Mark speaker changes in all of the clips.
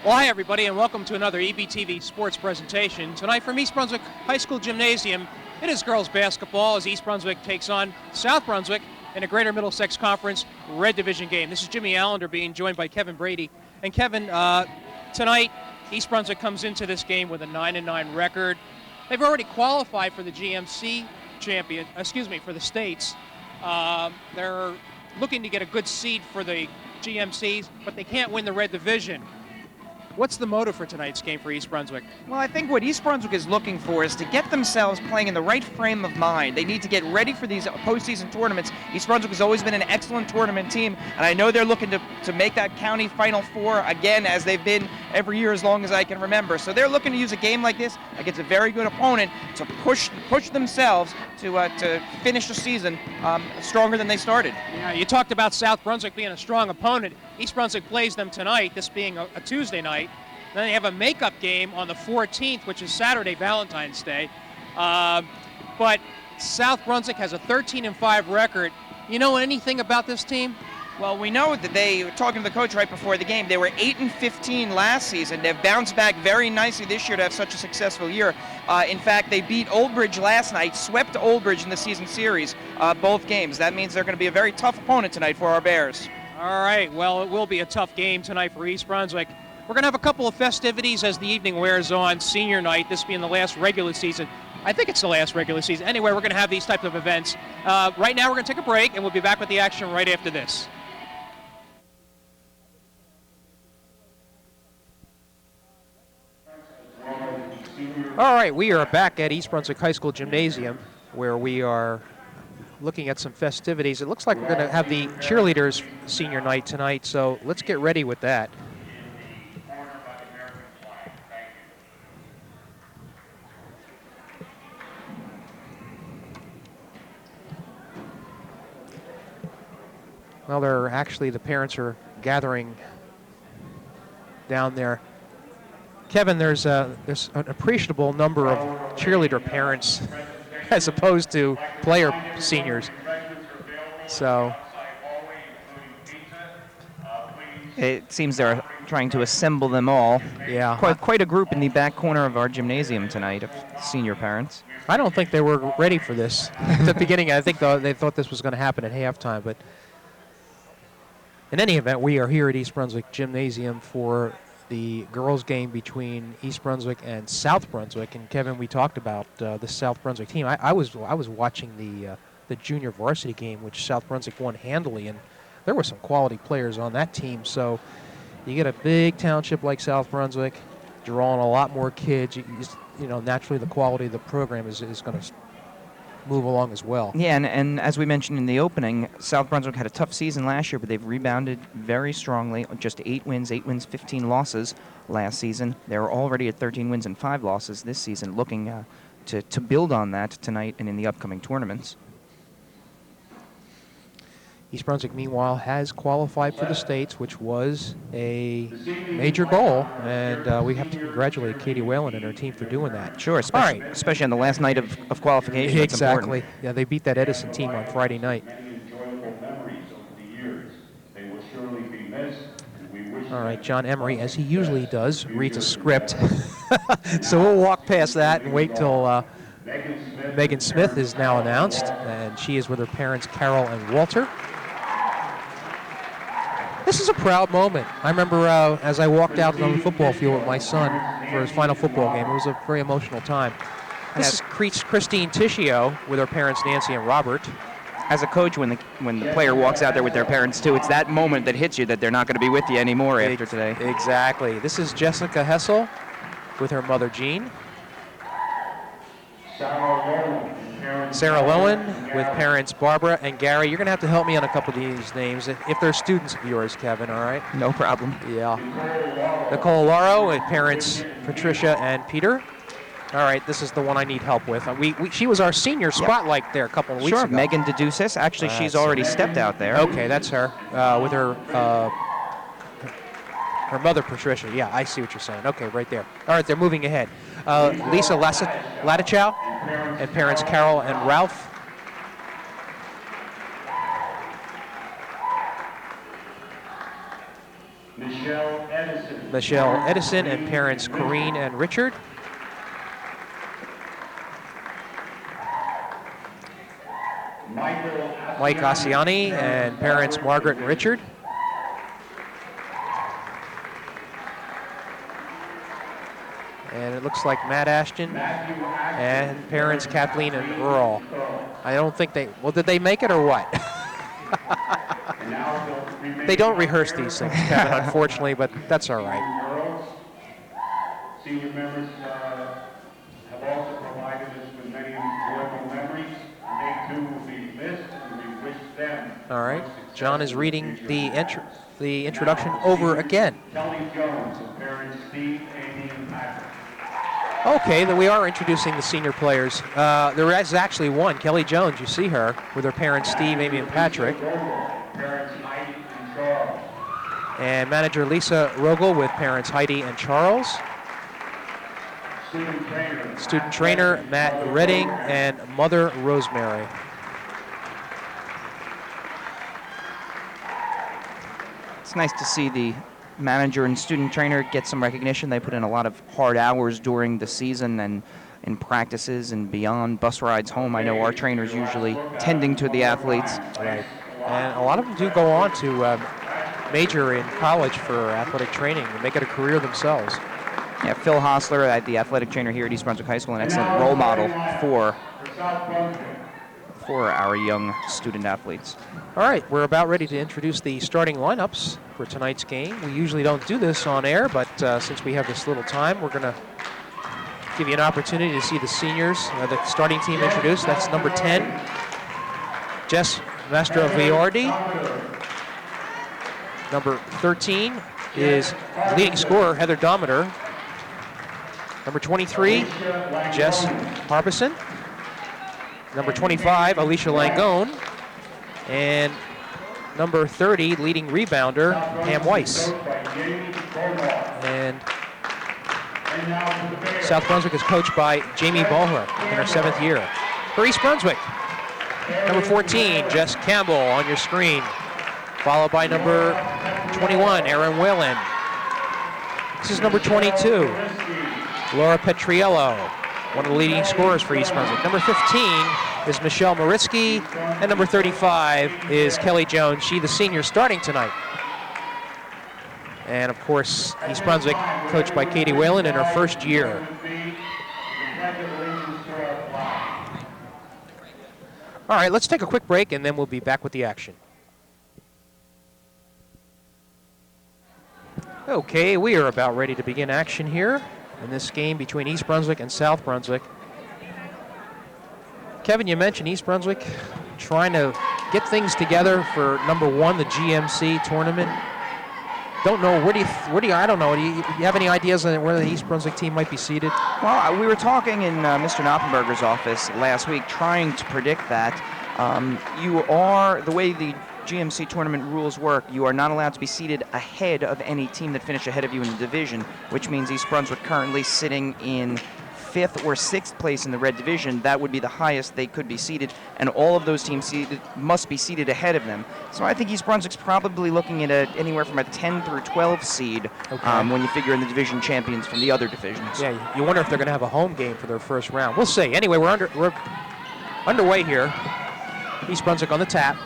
Speaker 1: Well, hi, everybody, and welcome to another EBTV sports presentation. Tonight from East Brunswick High School Gymnasium, it is girls basketball as East Brunswick takes on South Brunswick in a Greater Middlesex Conference Red Division game. This is Jimmy Allinder being joined by Kevin Brady. And Kevin, tonight East Brunswick comes into this game with a 9-9 record. They've already qualified for the GMC for the states. They're looking to get a good seed for the GMCs, but they can't win the Red Division. What's the motive for tonight's game for East Brunswick?
Speaker 2: Well, I think what East Brunswick is looking for is to get themselves playing in the right frame of mind. They need to get ready for these postseason tournaments. East Brunswick has always been an excellent tournament team, and I know they're looking to make that county Final Four again, as they've been every year as long as I can remember. So they're looking to use a game like this against a very good opponent to push themselves to finish the season stronger than they started.
Speaker 1: Yeah, you talked about South Brunswick being a strong opponent. East Brunswick plays them tonight, this being a Tuesday night. Then they have a makeup game on the 14th, which is Saturday, Valentine's Day. But South Brunswick has a 13-5 record. You know anything about this team?
Speaker 2: Well, we know that they were talking to the coach right before the game. They were 8-15 last season. They've bounced back very nicely this year to have such a successful year. In fact, they beat Old Bridge last night, swept Old Bridge in the season series, both games. That means they're going to be a very tough opponent tonight for our Bears.
Speaker 1: All right, well, it will be a tough game tonight for East Brunswick. We're going to have a couple of festivities as the evening wears on, senior night, this being the last regular season. I think it's the last regular season. Anyway, we're going to have these types of events. Right now we're going to take a break, and we'll be back with the action right after this. All right, we are back at East Brunswick High School Gymnasium, where we are looking at some festivities. It looks like we're going to have the cheerleaders senior night tonight, so let's get ready with that. Well, the parents are gathering down there. Kevin, there's an appreciable number of cheerleader parents as opposed to player seniors. So
Speaker 2: it seems they're trying to assemble them all.
Speaker 1: Yeah.
Speaker 2: Quite a group in the back corner of our gymnasium tonight of senior parents.
Speaker 1: I don't think they were ready for this at the beginning. I think they thought this was going to happen at halftime, but in any event, we are here at East Brunswick Gymnasium for the girls' game between East Brunswick and South Brunswick. And Kevin, we talked about the South Brunswick team. I was watching the junior varsity game, which South Brunswick won handily, and there were some quality players on that team. So you get a big township like South Brunswick, drawing a lot more kids. You know, naturally the quality of the program is going to move along as well. Yeah,
Speaker 2: and as we mentioned in the opening, South Brunswick had a tough season last year, but they've rebounded very strongly. Just 8 wins, 15 losses last season. They're already at 13 wins and 5 losses this season, looking to build on that tonight and in the upcoming tournaments.
Speaker 1: East Brunswick, meanwhile, has qualified for the States, which was a major goal, and we have to congratulate Katie Whalen and her team for doing that.
Speaker 2: Sure, especially on the last night of qualification.
Speaker 1: Exactly. Yeah, they beat that Edison team on Friday night. All right, John Emery, as he usually does, reads a script. So we'll walk past that and wait till Megan Smith is now announced, and she is with her parents, Carol and Walter. This is a proud moment. I remember as I walked out on the football field with my son for his final football game. It was a very emotional time. This is Christine Tishio with her parents, Nancy and Robert.
Speaker 2: As a coach, when the player walks out there with their parents too, it's that moment that hits you that they're not going to be with you anymore after today.
Speaker 1: Exactly. This is Jessica Hessel with her mother, Jean. Sarah Lowen with parents Barbara and Gary. You're going to have to help me on a couple of these names if they're students of yours, Kevin, all right?
Speaker 2: No problem.
Speaker 1: Yeah. Nicole Lauro with parents Patricia and Peter. All right, this is the one I need help with. She was our senior spotlight there a couple of weeks ago.
Speaker 2: Sure, Megan Deduces. Actually, she's already stepped out there.
Speaker 1: Okay, that's her with her mother, Patricia. Yeah, I see what you're saying. Okay, right there. All right, they're moving ahead. Lisa Latichow and parents Carol and Ralph. Michelle Edison and parents Corrine and Richard. Mike Asiani and parents Margaret and Richard. And it looks like Matt Ashton and parents Kathleen and Earl. I don't think they, well, did they make it or what? They don't rehearse these things, Kevin, unfortunately, but that's all right.
Speaker 3: Senior members have also provided us with many enjoyable memories. They too will be missed, and we wish them.
Speaker 1: All right, John is reading the introduction over again.
Speaker 3: Kelly Jones and parents Steve, Amy, and Patrick.
Speaker 1: Okay, then we are introducing the senior players. There is actually one, Kelly Jones. You see her with her parents Steve, Amy, and Patrick.
Speaker 3: Parents Heidi and Charles.
Speaker 1: And manager Lisa Rogel with parents Heidi and Charles. Student trainer Matt Redding and mother Rosemary.
Speaker 2: It's nice to see the manager and student trainer get some recognition. They put in a lot of hard hours during the season and in practices and beyond bus rides home. I know our trainers usually tending to the athletes.
Speaker 1: Right. And a lot of them do go on to major in college for athletic training and make it a career themselves.
Speaker 2: Yeah, Phil Hostler, the athletic trainer here at East Brunswick High School, an excellent role model for our young student athletes.
Speaker 1: All right, we're about ready to introduce the starting lineups for tonight's game. We usually don't do this on air, but since we have this little time, we're going to give you an opportunity to see the seniors, the starting team introduced. That's number 10, Jess Mastroviardi. Number 13 is leading scorer Heather Dometer. Number 23, Jess Harbison. Number 25, Alicia Langone. And number 30, leading rebounder, Pam Weiss. And South Brunswick is coached by Jamie Ballhart in her 7th year. For East Brunswick, number 14, Jess Campbell on your screen, followed by number 21, Erin Whalen. This is number 22, Laura Petriello, one of the leading scorers for East Brunswick. Number 15 is Michelle Mariski, and number 35 is Kelly Jones. She, the senior, starting tonight. And of course, East Brunswick, coached by Katie Whalen in her first year. All right, let's take a quick break, and then we'll be back with the action. Okay, we are about ready to begin action here in this game between East Brunswick and South Brunswick. Kevin, you mentioned East Brunswick trying to get things together for number 1, the GMC tournament. Don't know, I don't know, do you have any ideas on where the East Brunswick team might be seated?
Speaker 2: Well, we were talking in Mr. Knoppenberger's office last week trying to predict that. The way the GMC tournament rules work, you are not allowed to be seated ahead of any team that finished ahead of you in the division, which means East Brunswick currently sitting in 5th or 6th place in the red division. That would be the highest they could be seated, and all of those teams must be seated ahead of them. So I think East Brunswick's probably looking at anywhere from a 10 through 12 seed when you figure in the division champions from the other divisions.
Speaker 1: Yeah, you wonder if they're going to have a home game for their first round. We'll see. Anyway, we're underway here. East Brunswick on the tap.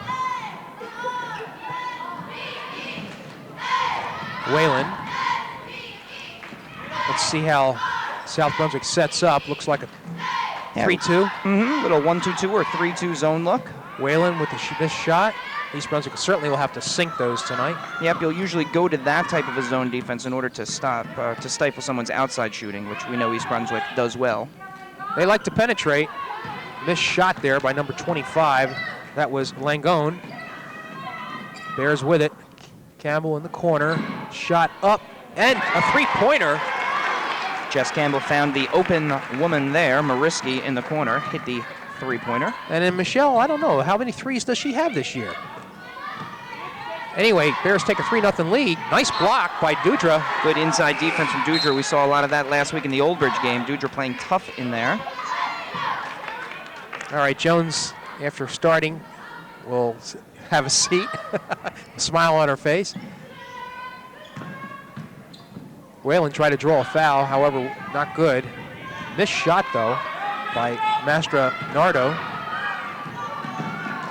Speaker 1: Whalen. Let's see how South Brunswick sets up. Looks like a 3-2.
Speaker 2: Little 1-2-2 or 3-2 zone look.
Speaker 1: Whalen with this shot. East Brunswick certainly will have to sink those tonight.
Speaker 2: Yep, you'll usually go to that type of a zone defense in order to stifle someone's outside shooting, which we know East Brunswick does well.
Speaker 1: They like to penetrate. Missed shot there by number 25. That was Langone. Bears with it. Campbell in the corner. Shot up and a three-pointer.
Speaker 2: Jess Campbell found the open woman there. Mariski in the corner hit the three-pointer.
Speaker 1: And then Michelle, I don't know, how many threes does she have this year? Anyway, Bears take a 3-0 lead. Nice block by Dudra.
Speaker 2: Good inside defense from Dudra. We saw a lot of that last week in the Old Bridge game. Dudra playing tough in there.
Speaker 1: All right, Jones, after starting, will have a seat. Smile on her face. Whalen tried to draw a foul, however, not good. Missed shot, though, by Mastra Nardo.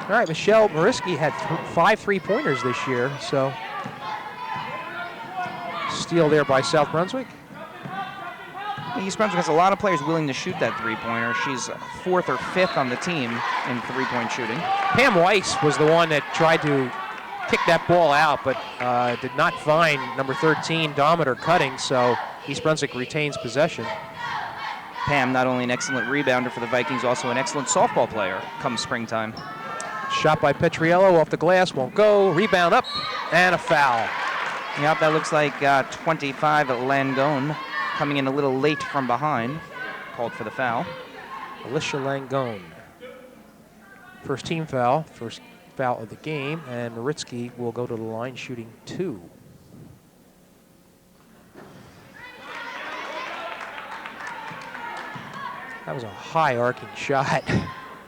Speaker 1: All right, Michelle Mariski had 5 3-pointers this year, so steal there by South Brunswick.
Speaker 2: East Brunswick has a lot of players willing to shoot that three-pointer. She's 4th or 5th on the team in three-point shooting.
Speaker 1: Pam Weiss was the one that tried to kick that ball out, but did not find number 13, Dometer, cutting, so East Brunswick retains possession.
Speaker 2: Pam, not only an excellent rebounder for the Vikings, also an excellent softball player come springtime.
Speaker 1: Shot by Petriello off the glass, won't go. Rebound up, and a foul.
Speaker 2: Yep, that looks like 25 at Langone, coming in a little late from behind. Called for the foul.
Speaker 1: Alicia Langone. First team foul, first foul of the game, and Maritsky will go to the line shooting 2. That was a high arcing shot.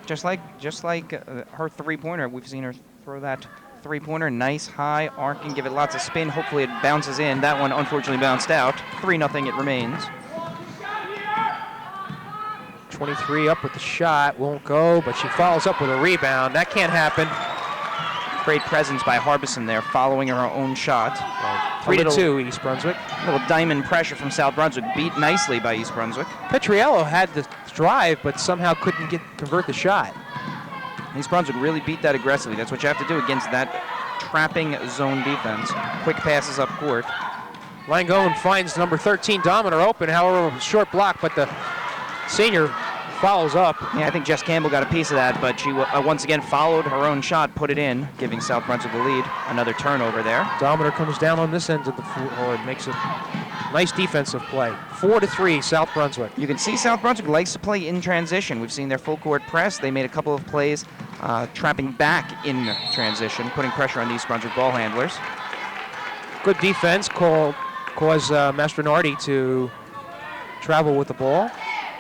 Speaker 2: Just like her three-pointer, we've seen her throw that three-pointer, nice high arcing, give it lots of spin. Hopefully it bounces in. That one unfortunately bounced out. 3-0 it remains.
Speaker 1: 23 up with the shot, won't go, but she follows up with a rebound. That can't happen.
Speaker 2: Great presence by Harbison there, following her own shot.
Speaker 1: 3-2 East Brunswick.
Speaker 2: A little diamond pressure from South Brunswick, beat nicely by East Brunswick.
Speaker 1: Petriello had the drive, but somehow couldn't convert the shot.
Speaker 2: East Brunswick really beat that aggressively. That's what you have to do against that trapping zone defense. Quick passes up court.
Speaker 1: Langone finds number 13, Dometer, open, however, a short block, but the senior follows up.
Speaker 2: Yeah, I think Jess Campbell got a piece of that, but she once again followed her own shot, put it in, giving South Brunswick the lead. Another turnover there.
Speaker 1: Dometer comes down on this end of the floor and makes a nice defensive play. 4-3, South Brunswick.
Speaker 2: You can see South Brunswick likes to play in transition. We've seen their full court press. They made a couple of plays trapping back in transition, putting pressure on East Brunswick ball handlers.
Speaker 1: Good defense caused Mastronardi to travel with the ball,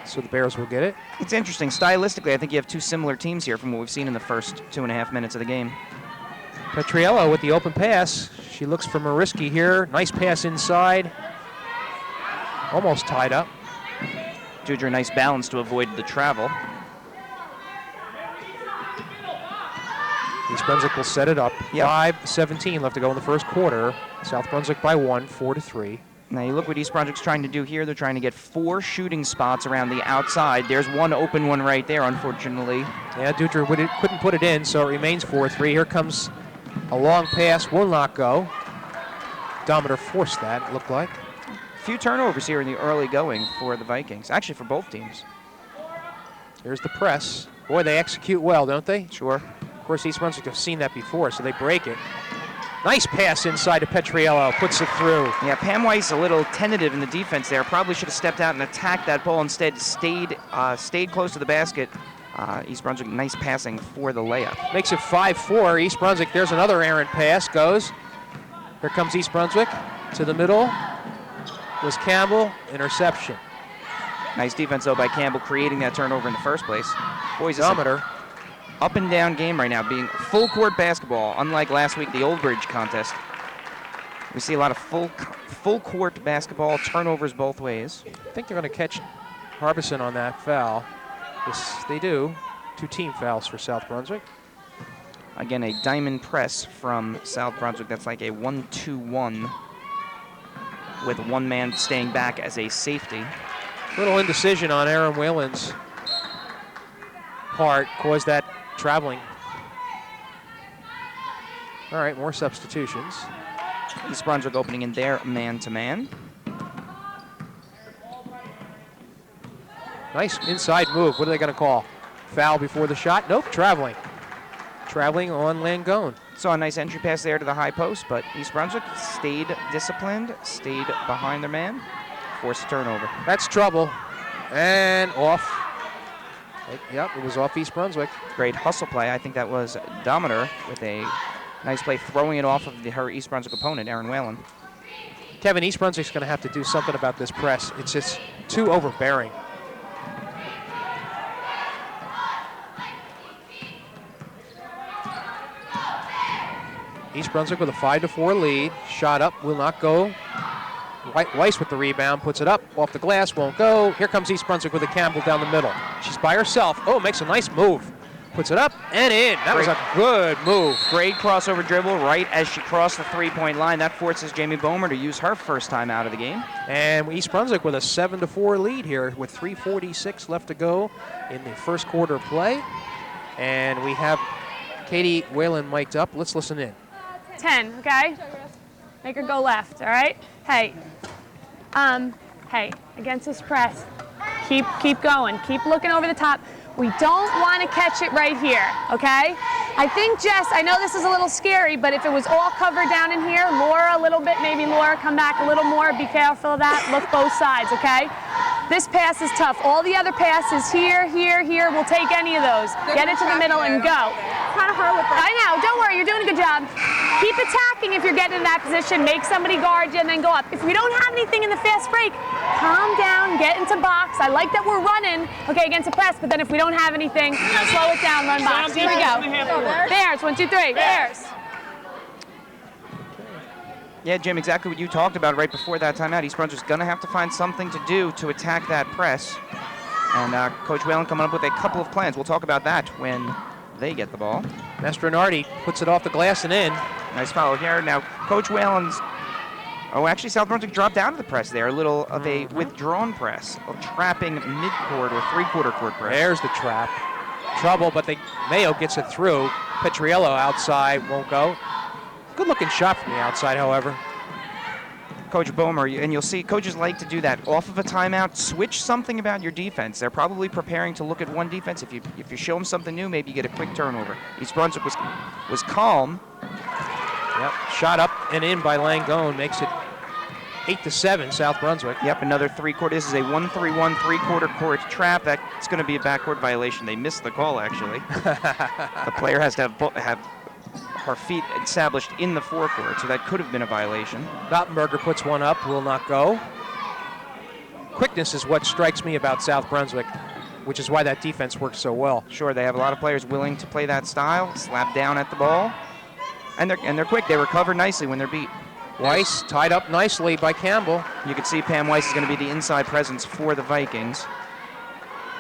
Speaker 1: so the Bears will get it.
Speaker 2: It's interesting. Stylistically, I think you have two similar teams here from what we've seen in the first 2.5 minutes of the game.
Speaker 1: Petriello with the open pass. She looks for Mariski here. Nice pass inside. Almost tied up.
Speaker 2: Dudra, nice balance to avoid the travel.
Speaker 1: East Brunswick will set it up.
Speaker 2: Yep.
Speaker 1: 5:17 left to go in the first quarter. South Brunswick by 1, 4-3.
Speaker 2: Now you look what East Brunswick's trying to do here. They're trying to get 4 shooting spots around the outside. There's one open one right there, unfortunately.
Speaker 1: Yeah, Dudra couldn't put it in, so it remains 4-3. Here comes a long pass, will not go. Dometer forced that, it looked like.
Speaker 2: A few turnovers here in the early going for the Vikings. Actually, for both teams.
Speaker 1: Here's the press. Boy, they execute well, don't they?
Speaker 2: Sure.
Speaker 1: Of course, East Brunswick have seen that before, so they break it. Nice pass inside to Petriello, puts it through.
Speaker 2: Yeah, Pam Weiss a little tentative in the defense there. Probably should have stepped out and attacked that ball. Instead, stayed close to the basket. East Brunswick, nice passing for the layup.
Speaker 1: Makes it 5-4. East Brunswick, there's another errant pass, goes. Here comes East Brunswick to the middle. Was Campbell, interception.
Speaker 2: Nice defense, though, by Campbell, creating that turnover in the first place. Boys,
Speaker 1: Dometer.
Speaker 2: Up and down game right now, being full court basketball, unlike last week, the Old Bridge contest. We see a lot of full court basketball, turnovers both ways.
Speaker 1: I think they're going to catch Harbison on that foul. Yes, they do. 2 team fouls for South Brunswick.
Speaker 2: Again, a diamond press from South Brunswick. That's like a 1-2-1 with one man staying back as a safety.
Speaker 1: Little indecision on Aaron Whalen's part caused that traveling. All right, more substitutions.
Speaker 2: East Brunswick opening in their man-to-man.
Speaker 1: Nice inside move. What are they going to call? Foul before the shot? Nope, traveling. Traveling on Langone.
Speaker 2: Saw a nice entry pass there to the high post, but East Brunswick stayed disciplined, stayed behind their man, forced a turnover.
Speaker 1: That's trouble. And off. Yep, it was off East Brunswick.
Speaker 2: Great hustle play. I think that was Dometer with a nice play throwing it off of her East Brunswick opponent, Aaron Whalen.
Speaker 1: Kevin, East Brunswick's going to have to do something about this press. It's just too overbearing. East Brunswick with a 5-4 lead. Shot up, will not go. Weiss with the rebound, puts it up, off the glass, won't go. Here comes East Brunswick with a Campbell down the middle. She's by herself. Oh, makes a nice move. Puts it up and in. That was a good move.
Speaker 2: Great crossover dribble right as she crossed the three-point line. That forces Jamie Bomer to use her first time out of the game.
Speaker 1: And East Brunswick with a 7-4 lead here with 3:46 left to go in the first quarter of play. And we have Katie Whalen mic'd up. Let's listen in.
Speaker 4: 10, okay? Make her go left, all right? Hey, against this press, keep going. Keep looking over the top. We don't want to catch it right here, okay? I think, Jess, I know this is a little scary, but if it was all covered down in here, Laura a little bit, maybe Laura come back a little more. Be careful of that. Look both sides, okay? This pass is tough. All the other passes here, we'll take any of those. Get it to the middle and go.
Speaker 5: Kind of hard with
Speaker 4: I know, don't worry, you're doing a good job. Keep attacking if you're getting in that position. Make somebody guard you and then go up. If we don't have anything in the fast break, calm down, get into box. I like that we're running, okay, against a press, but then if we don't have anything, slow it down, run box. Here we go. Bears, 1, 2, 3, Bears.
Speaker 2: Yeah, Jim, exactly what you talked about right before that timeout. East Brunswick's going to have to find something to do to attack that press. And Coach Whalen coming up with a couple of plans. We'll talk about that when they get the ball.
Speaker 1: Mastronardi puts it off the glass and in.
Speaker 2: Nice follow here. Now, Coach Whalen's... Oh, actually, South Brunswick dropped down to the press there. A little of a withdrawn press, of trapping mid-court or three-quarter court press.
Speaker 1: There's the trap. Trouble, but Mayo gets it through. Petriello outside, won't go. Good-looking shot from the outside, however.
Speaker 2: Coach Bomer, and you'll see coaches like to do that. Off of a timeout, switch something about your defense. They're probably preparing to look at one defense. If you show them something new, maybe you get a quick turnover. East Brunswick was calm.
Speaker 1: Yep, shot up and in by Langone makes it 8-7, South Brunswick.
Speaker 2: Yep, another three-quarter. This is a 1-3-1 three-quarter court trap. That's going to be a backcourt violation. They missed the call, actually. The player has to have her feet established in the forecourt, so that could have been a violation.
Speaker 1: Gottenberger puts one up, will not go. Quickness is what strikes me about South Brunswick, which is why that defense works so well.
Speaker 2: Sure, they have a lot of players willing to play that style, slap down at the ball, and they're quick. They recover nicely when they're beat.
Speaker 1: Weiss tied up nicely by Campbell.
Speaker 2: You can see Pam Weiss is going to be the inside presence for the Vikings.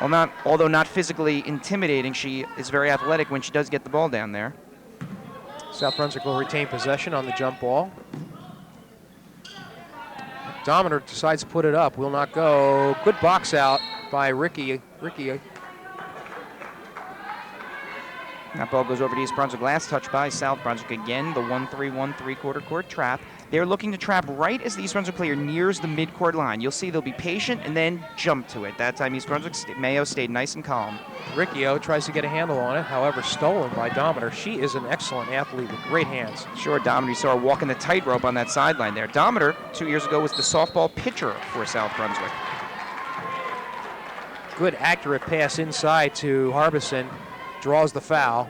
Speaker 2: Although not physically intimidating, she is very athletic when she does get the ball down there.
Speaker 1: South Brunswick will retain possession on the jump ball. Dominator decides to put it up, will not go. Good box out by Ricky.
Speaker 2: That ball goes over to East Brunswick. Last touch by South Brunswick. Again, the 1-3-1 three-quarter court trap. They're looking to trap right as the East Brunswick player nears the mid-court line. You'll see they'll be patient and then jump to it. That time East Brunswick, Mayo stayed nice and calm.
Speaker 1: Riccio tries to get a handle on it, however stolen by Dominator. She is an excellent athlete with great hands.
Speaker 2: Sure, Dominator, you saw her walking the tightrope on that sideline there. Dominator, 2 years ago, was the softball pitcher for South Brunswick.
Speaker 1: Good accurate pass inside to Harbison, draws the foul.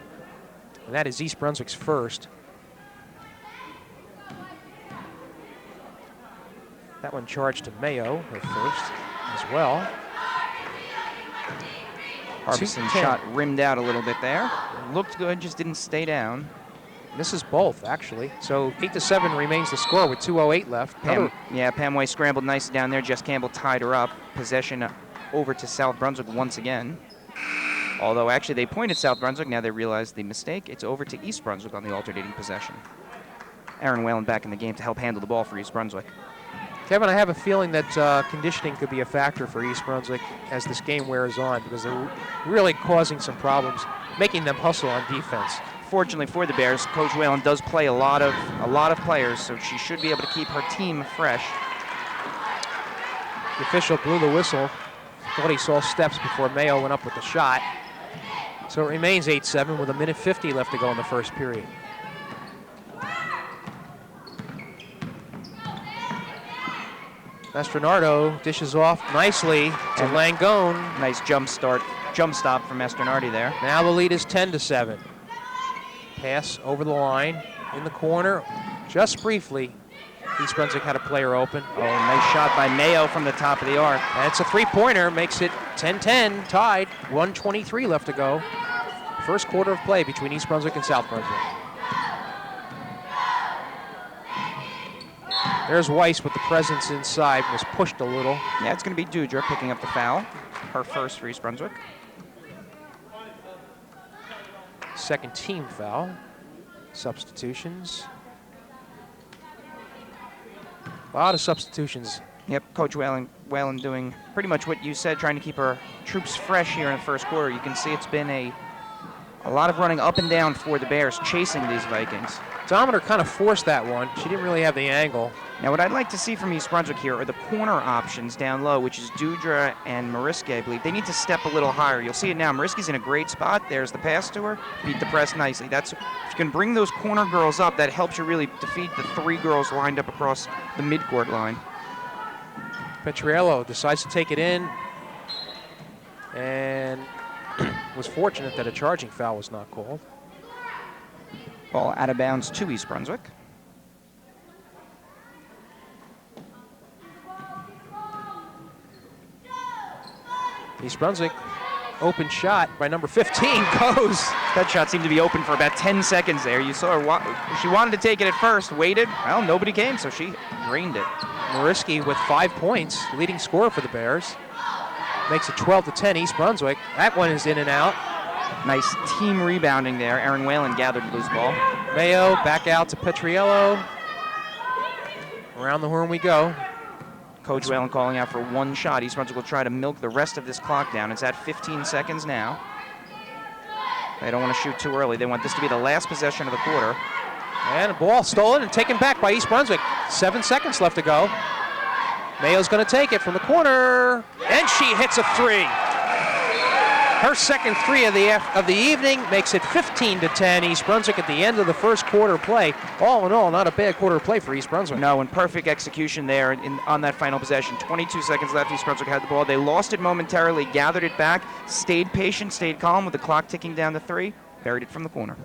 Speaker 1: And that is East Brunswick's first. That one charged to Mayo, her first as well.
Speaker 2: Harbison's shot rimmed out a little bit there. Looked good, just didn't stay down.
Speaker 1: Misses both, actually. So 8-7 remains the score with 2:08 left.
Speaker 2: Pam Weiss scrambled nicely down there. Jess Campbell tied her up. Possession over to South Brunswick once again. Although actually they pointed South Brunswick, now they realize the mistake. It's over to East Brunswick on the alternating possession. Aaron Whalen back in the game to help handle the ball for East Brunswick.
Speaker 1: Kevin, I have a feeling that conditioning could be a factor for East Brunswick as this game wears on, because they're really causing some problems, making them hustle on defense.
Speaker 2: Fortunately for the Bears, Coach Whalen does play a lot of players, so she should be able to keep her team fresh.
Speaker 1: The official blew the whistle. Thought he saw steps before Mayo went up with the shot. So it remains 8-7 with 1:50 left to go in the first period. Mastronardo dishes off nicely to Langone.
Speaker 2: Nice jump stop from Mastronardi there.
Speaker 1: Now the lead is 10-7. Pass over the line in the corner, just briefly. East Brunswick had a player open.
Speaker 2: Oh, nice shot by Mayo from the top of the arc.
Speaker 1: And it's a three-pointer, makes it 10-10, tied. 1:23 left to go. First quarter of play between East Brunswick and South Brunswick. There's Weiss with the presence inside, was pushed a little.
Speaker 2: Yeah, it's going to be Dudra picking up the foul. Her first for East Brunswick.
Speaker 1: Second team foul. Substitutions. A lot of substitutions.
Speaker 2: Yep, Coach Whalen doing pretty much what you said, trying to keep her troops fresh here in the first quarter. You can see it's been a lot of running up and down for the Bears, chasing these Vikings.
Speaker 1: Dominator kind of forced that one. She didn't really have the angle.
Speaker 2: Now, what I'd like to see from East Brunswick here are the corner options down low, which is Dudra and Mariski, I believe. They need to step a little higher. You'll see it now. Mariski's in a great spot. There's the pass to her. Beat the press nicely. If you can bring those corner girls up, that helps you really defeat the 3 girls lined up across the midcourt line.
Speaker 1: Petriello decides to take it in and was fortunate that a charging foul was not called.
Speaker 2: Ball out of bounds to East Brunswick.
Speaker 1: East Brunswick, open shot by number 15 goes.
Speaker 2: That shot seemed to be open for about 10 seconds there. You saw her, she wanted to take it at first, waited. Well, nobody came, so she drained it.
Speaker 1: Mariski with 5 points, leading scorer for the Bears. Makes it 12-10 East Brunswick. That one is in and out.
Speaker 2: Nice team rebounding there. Aaron Whalen gathered the loose ball.
Speaker 1: Mayo back out to Petriello. Around the horn we go.
Speaker 2: Coach Whalen calling out for 1 shot. East Brunswick will try to milk the rest of this clock down. It's at 15 seconds now. They don't want to shoot too early. They want this to be the last possession of the quarter.
Speaker 1: And a ball stolen and taken back by East Brunswick. 7 seconds left to go. Mayo's going to take it from the corner, and she hits a 3. Her second 3 of the evening makes it 15-10 East Brunswick at the end of the first quarter play. All in all, not a bad quarter play for East Brunswick.
Speaker 2: No, and perfect execution there on that final possession. 22 seconds left. East Brunswick had the ball. They lost it momentarily, gathered it back, stayed patient, stayed calm with the clock ticking down to 3, buried it from the corner.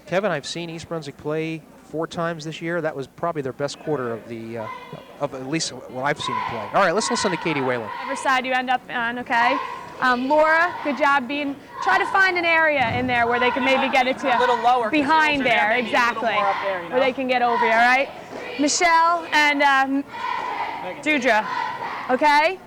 Speaker 1: Kevin, I've seen East Brunswick play 4 times this year. That was probably their best quarter of at least what I've seen them play. All right, let's listen to Katie Whalen.
Speaker 4: Whatever side you end up on, okay? Laura, good job try to find an area in there where they can maybe get it to
Speaker 5: a little lower.
Speaker 4: behind there, exactly,
Speaker 5: there,
Speaker 4: where they can get over you, all right? Michelle and Dudra, okay?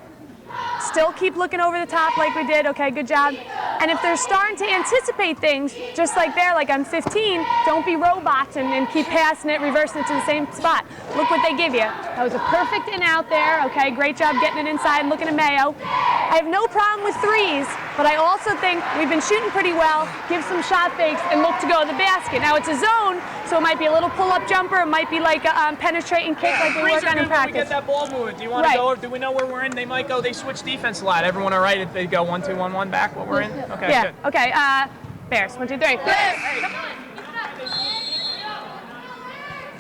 Speaker 4: Still keep looking over the top like we did, okay, good job. And if they're starting to anticipate things, just like there, like on 15, don't be robots and keep passing it, reversing it to the same spot. Look what they give you. That was a perfect in out there, okay? Great job getting it inside and looking at Mayo. I have no problem with 3s, but I also think we've been shooting pretty well. Give some shot fakes and look to go to the basket. Now it's a zone, so it might be a little pull-up jumper. It might be like a penetrating kick like we work on in practice.
Speaker 5: We get that ball moving. Do you want to go? Do we know where we're in? They might go. They switch defense a lot. Everyone all right if they go 1-2, 1-1 back? What we're in? Okay.
Speaker 4: Yeah.
Speaker 5: Good.
Speaker 4: Okay. Bears. 1, 2, 3.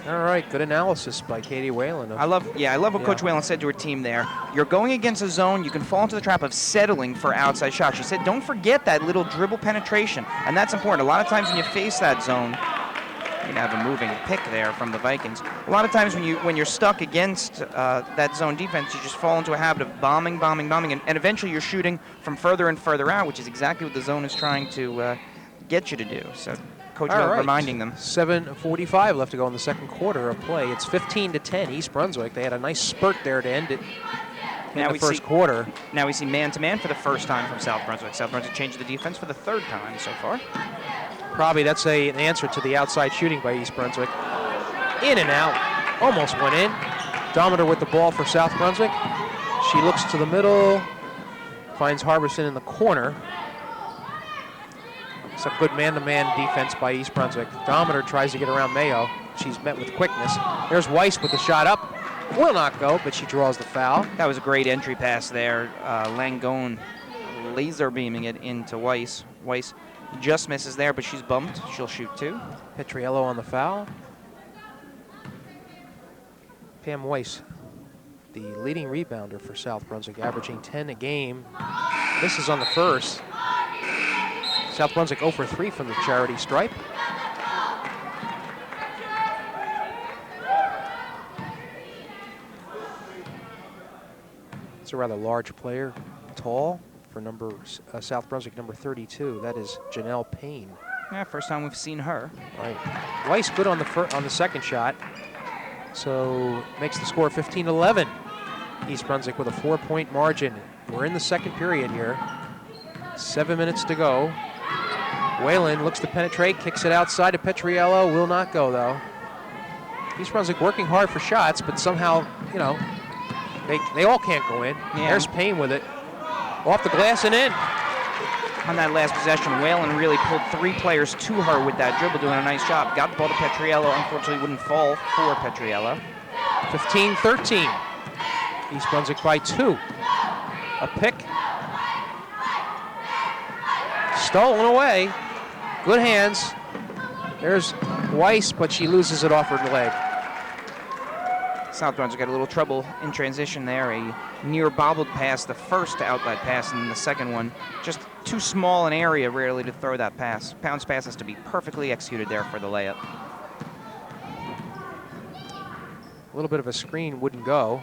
Speaker 1: All right, good analysis by Katie Whalen.
Speaker 2: I love what Coach Whalen said to her team there. You're going against a zone, you can fall into the trap of settling for outside shots. She said, don't forget that little dribble penetration, and that's important. A lot of times when you face that zone, you can have a moving pick there from the Vikings. A lot of times when you're stuck against that zone defense, you just fall into a habit of bombing, and eventually you're shooting from further and further out, which is exactly what the zone is trying to get you to do. So Coach Whalen reminding them.
Speaker 1: 7:45 left to go in the second quarter of play. It's 15-10 East Brunswick. They had a nice spurt there to end it in the first quarter.
Speaker 2: Now we see man-to-man for the first time from South Brunswick. South Brunswick changed the defense for the 3rd time so far.
Speaker 1: Probably that's an answer to the outside shooting by East Brunswick. In and out. Almost went in. Dominator with the ball for South Brunswick. She looks to the middle. Finds Harbison in the corner. It's a good man-to-man defense by East Brunswick. Dominator tries to get around Mayo. She's met with quickness. There's Weiss with the shot up. Will not go, but she draws the foul.
Speaker 2: That was a great entry pass there. Langone laser beaming it into Weiss. Weiss just misses there, but she's bumped. She'll shoot 2.
Speaker 1: Petriello on the foul. Pam Weiss, the leading rebounder for South Brunswick, averaging 10 a game. This is on the first. South Brunswick 0 for 3 from the charity stripe. It's a rather large player, tall, for South Brunswick number 32. That is Janelle Payne.
Speaker 2: Yeah, first time we've seen her.
Speaker 1: Right. Weiss good on the second shot. So makes the score 15-11. East Brunswick with a 4-point margin. We're in the second period here. 7 minutes to go. Whalen looks to penetrate, kicks it outside to Petriello. Will not go, though. East Brunswick working hard for shots, but somehow, you know, they all can't go in.
Speaker 2: Yeah.
Speaker 1: There's Payne with it. Off the glass and in.
Speaker 2: On that last possession, Whalen really pulled 3 players to her with that dribble, doing a nice job. Got the ball to Petriello. Unfortunately, wouldn't fall for Petriello.
Speaker 1: 15-13. East Brunswick by 2. A pick. Stolen away. Good hands. There's Weiss, but she loses it off her leg.
Speaker 2: South Brunswick got a little trouble in transition there. A near bobbled pass, the first outlet pass, and then the second one just too small an area rarely to throw that pass. Pound's pass has to be perfectly executed there for the layup.
Speaker 1: A little bit of a screen wouldn't go.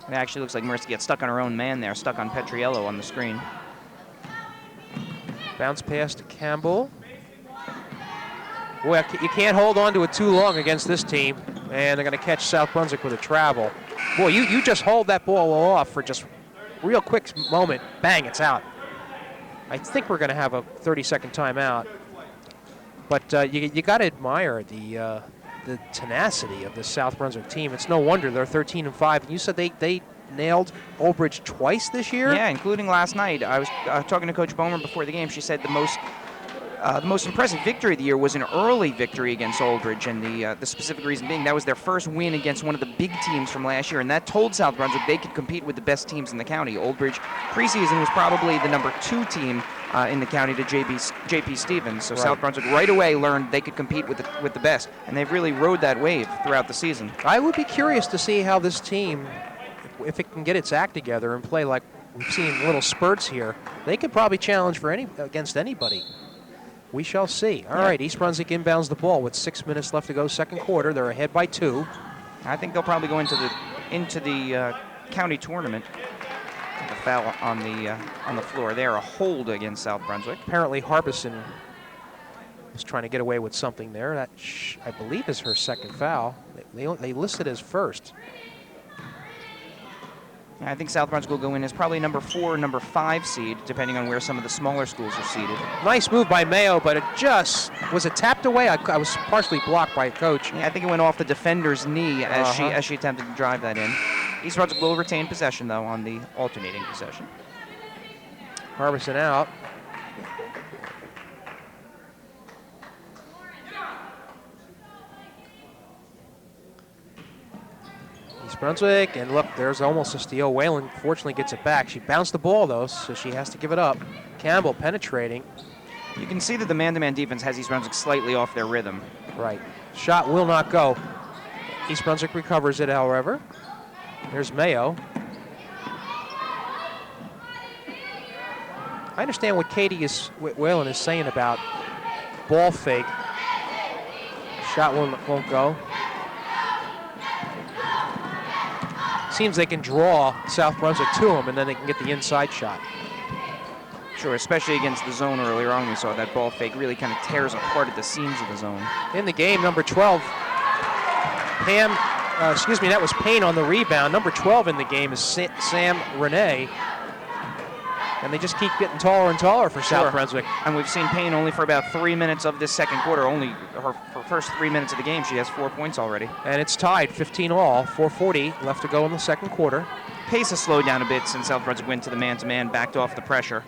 Speaker 2: It actually looks like Mercy gets stuck on her own man there, stuck on Petriello on the screen.
Speaker 1: Bounce pass to Campbell. Boy, you can't hold on to it too long against this team. And they're going to catch South Brunswick with a travel. Boy, you just hold that ball off for just real quick moment. Bang, it's out. I think we're going to have a 30-second timeout. But you got to admire the tenacity of this South Brunswick team. It's no wonder they're 13-5. You said they nailed Old Bridge twice this year?
Speaker 2: Yeah, including last night. I was talking to Coach Bomer before the game. She said the most impressive victory of the year was an early victory against Old Bridge, and the specific reason being that was their first win against one of the big teams from last year, and that told South Brunswick they could compete with the best teams in the county. Old Bridge preseason was probably the number 2 team in the county to JP Stevens, so right. South Brunswick right away learned they could compete with the best, and they've really rode that wave throughout the season.
Speaker 1: I would be curious to see how this team, if it can get its act together and play like we've seen little spurts here, they could probably challenge for against anybody. We shall see. All right, East Brunswick inbounds the ball with 6 minutes left to go, second quarter. They're ahead by 2.
Speaker 2: I think they'll probably go into the county tournament. The foul on the floor there, a hold against South Brunswick.
Speaker 1: Apparently Harbison was trying to get away with something there. That, I believe, is her second foul. They listed as first.
Speaker 2: I think South Brunswick will go in as probably number 4 or number 5 seed, depending on where some of the smaller schools are seeded.
Speaker 1: Nice move by Mayo, but it just, was it tapped away? I was partially blocked by a coach.
Speaker 2: Yeah, I think it went off the defender's knee as she attempted to drive that in. East Brunswick will retain possession, though, on the alternating possession.
Speaker 1: Harbison out. East Brunswick, and look, there's almost a steal. Whalen fortunately gets it back. She bounced the ball, though, so she has to give it up. Campbell penetrating.
Speaker 2: You can see that the man-to-man defense has East Brunswick slightly off their rhythm.
Speaker 1: Right. Shot will not go. East Brunswick recovers it, however. There's Mayo. I understand what Whalen is saying about ball fake. Shot won't go. Seems they can draw South Brunswick to them, and then they can get the inside shot.
Speaker 2: Sure, especially against the zone earlier on. We saw that ball fake really kind of tears apart at the seams of the zone.
Speaker 1: In the game, number 12, that was Payne on the rebound. Number 12 in the game is Sam Renee. And they just keep getting taller and taller for South Brunswick.
Speaker 2: And we've seen Payne only for about 3 minutes of this second quarter. Only her first 3 minutes of the game, she has 4 points already.
Speaker 1: And it's tied, 15-all, 4:40 left to go in the second quarter.
Speaker 2: Pace has slowed down a bit since South Brunswick went to the man-to-man, backed off the pressure.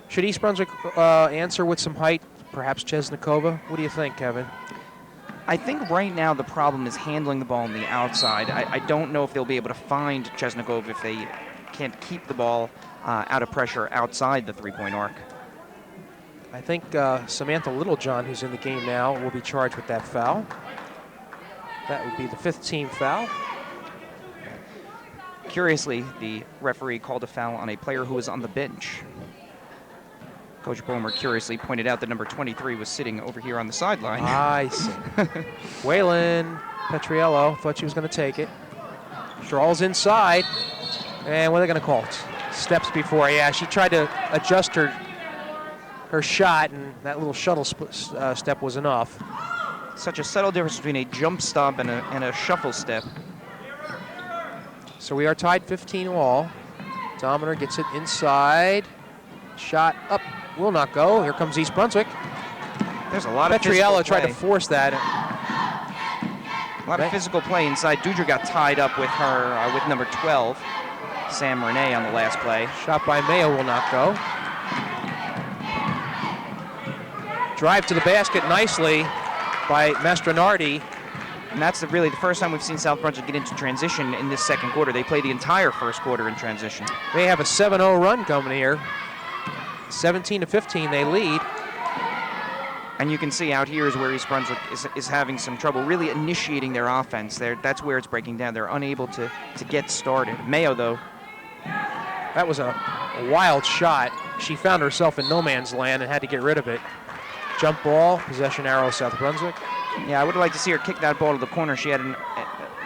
Speaker 1: Should East Brunswick answer with some height, perhaps Chesnikova? What do you think, Kevin?
Speaker 2: I think right now the problem is handling the ball on the outside. I don't know if they'll be able to find Chesnikova if they can't keep the ball out of pressure outside the three-point arc.
Speaker 1: I think Samantha Littlejohn, who's in the game now, will be charged with that foul. That would be the 5th team foul.
Speaker 2: Curiously, the referee called a foul on a player who was on the bench. Coach Bomer curiously pointed out that number 23 was sitting over here on the sideline.
Speaker 1: I see. Whalen Petriello thought she was going to take it. Strolls inside. And what are they going to call it? Steps before. Yeah, she tried to adjust her shot, and that little shuttle step was enough.
Speaker 2: Such a subtle difference between a jump stop and a shuffle step.
Speaker 1: So we are tied 15 all. Dominer gets it inside. Shot up, will not go. Here comes East Brunswick.
Speaker 2: There's a lot of physical
Speaker 1: Petriello
Speaker 2: play.
Speaker 1: tried to force that.
Speaker 2: A lot of physical play inside. Dudra got tied up with her, with number 12, Sam Renee, on the last play.
Speaker 1: Shot by Mayo will not go. Drive to the basket nicely by Mastronardi.
Speaker 2: And that's really the first time we've seen South Brunswick get into transition in this second quarter. They played the entire first quarter in transition.
Speaker 1: They have a 7-0 run coming here. 17-15 they lead.
Speaker 2: And you can see out here is where East Brunswick is having some trouble really initiating their offense. That's where it's breaking down. They're unable to get started. Mayo, though.
Speaker 1: That was a wild shot. She found herself in no man's land and had to get rid of it. Jump ball, possession arrow, South Brunswick.
Speaker 2: Yeah, I would like to see her kick that ball to the corner. She had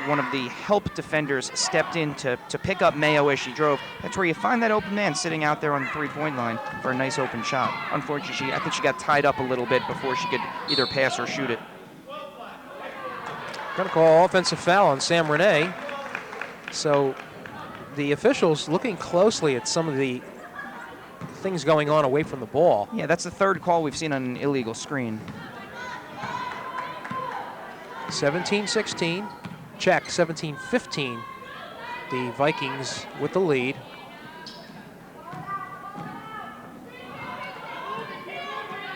Speaker 2: one of the help defenders stepped in to pick up Mayo as she drove. That's where you find that open man sitting out there on the three-point line for a nice open shot. Unfortunately, I think she got tied up a little bit before she could either pass or shoot it.
Speaker 1: Going to call offensive foul on Sam Renee. So the officials looking closely at some of the things going on away from the ball.
Speaker 2: Yeah, that's the third call we've seen on an illegal screen.
Speaker 1: 17-16. Check, 17-15. The Vikings with the lead.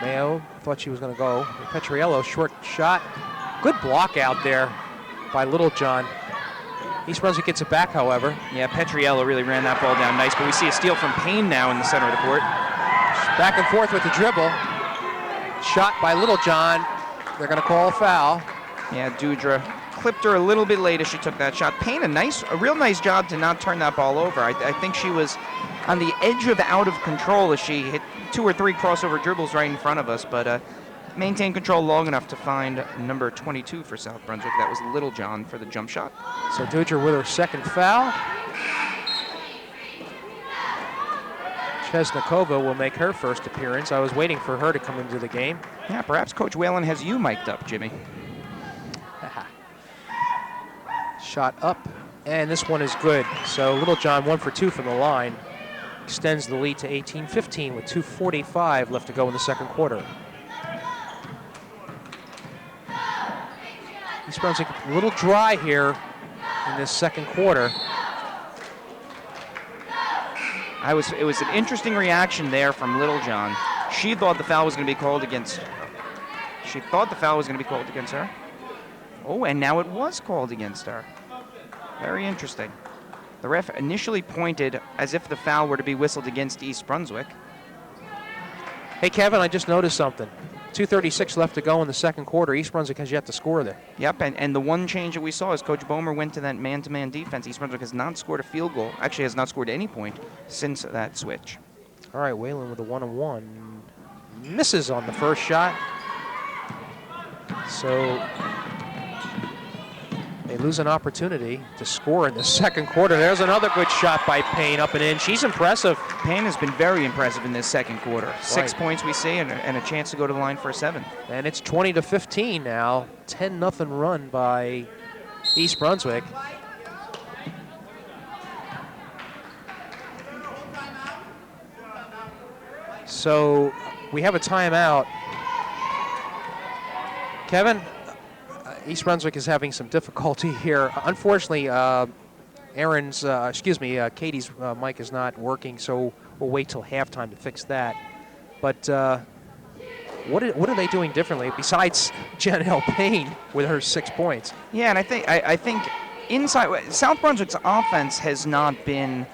Speaker 1: Mayo thought she was going to go. Petriello, short shot. Good block out there by Littlejohn. East Brunswick gets it back, however.
Speaker 2: Yeah, Petriello really ran that ball down nice, but we see a steal from Payne now in the center of the court.
Speaker 1: Back and forth with the dribble. Shot by Littlejohn. They're going to call a foul.
Speaker 2: Yeah, Dudra clipped her a little bit late as she took that shot. Payne, a real nice job to not turn that ball over. I think she was on the edge of out of control as she hit 2 or 3 crossover dribbles right in front of us, but maintained control long enough to find number 22 for South Brunswick. That was Littlejohn for the jump shot.
Speaker 1: So Dudra with her second foul. Chesnikova will make her first appearance. I was waiting for her to come into the game.
Speaker 2: Yeah, perhaps Coach Whalen has you mic'd up, Jimmy.
Speaker 1: Shot up, and this one is good. So Littlejohn 1 for 2 from the line. Extends the lead to 18-15 with 2:45 left to go in the second quarter. East Brunswick a little dry here in this second quarter.
Speaker 2: It was an interesting reaction there from Littlejohn. She thought the foul was going to be called against. She thought the foul was going to be called against her. Oh, and now it was called against her. Very interesting. The ref initially pointed as if the foul were to be whistled against East Brunswick.
Speaker 1: Hey, Kevin, I just noticed something. 2:36 left to go in the second quarter. East Brunswick has yet to score there.
Speaker 2: Yep, and the one change that we saw is Coach Bomer went to that man-to-man defense. East Brunswick has not scored a field goal. Actually, has not scored any point since that switch.
Speaker 1: All right, Whalen with a 1-on-1. Misses on the first shot. So they lose an opportunity to score in the second quarter. There's another good shot by Payne up and in. She's impressive.
Speaker 2: Payne has been very impressive in this second quarter.
Speaker 1: Right.
Speaker 2: 6 points we see and a chance to go to the line for a 7th.
Speaker 1: And it's 20-15 now. 10-0 run by East Brunswick. So we have a timeout. Kevin, East Brunswick is having some difficulty here. Unfortunately, Katie's mic is not working, so we'll wait till halftime to fix that. But what are they doing differently besides Janelle Payne with her 6 points?
Speaker 2: Yeah, and I think inside South Brunswick's offense has not been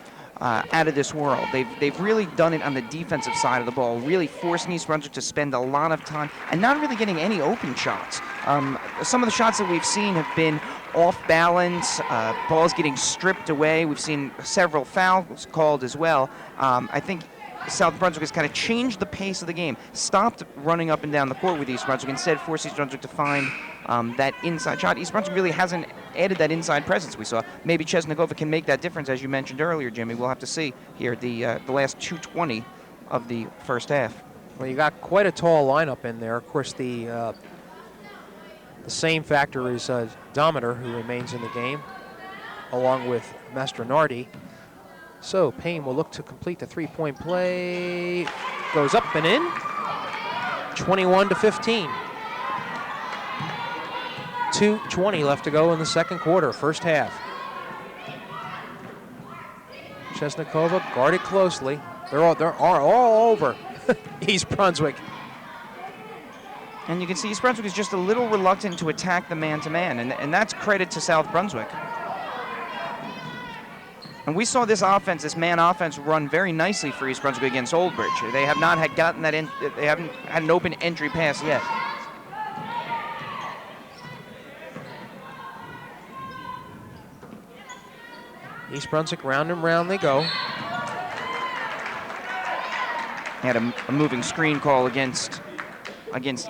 Speaker 2: out of this world. They've really done it on the defensive side of the ball, really forcing East Brunswick to spend a lot of time and not really getting any open shots. Some of the shots that we've seen have been off balance, balls getting stripped away. We've seen several fouls called as well. I think South Brunswick has kind of changed the pace of the game, stopped running up and down the court with East Brunswick, instead forced East Brunswick to find that inside shot. East Brunswick really hasn't added that inside presence we saw. Maybe Chesnikova can make that difference, as you mentioned earlier, Jimmy. We'll have to see here the last 2:20 of the first half.
Speaker 1: Well, you got quite a tall lineup in there. Of course, the The same factor is Dometer, who remains in the game, along with Mastronardi. So Payne will look to complete the three-point play. Goes up and in. 21-15. 2:20 left to go in the second quarter, first half. Chesnikova guarded closely. They're all over East Brunswick.
Speaker 2: And you can see East Brunswick is just a little reluctant to attack the man-to-man, and that's credit to South Brunswick. And we saw this offense, this man offense, run very nicely for East Brunswick against Old Bridge. They have not had gotten that in. They haven't had an open entry pass yet.
Speaker 1: East Brunswick round and round they go.
Speaker 2: Had a moving screen call against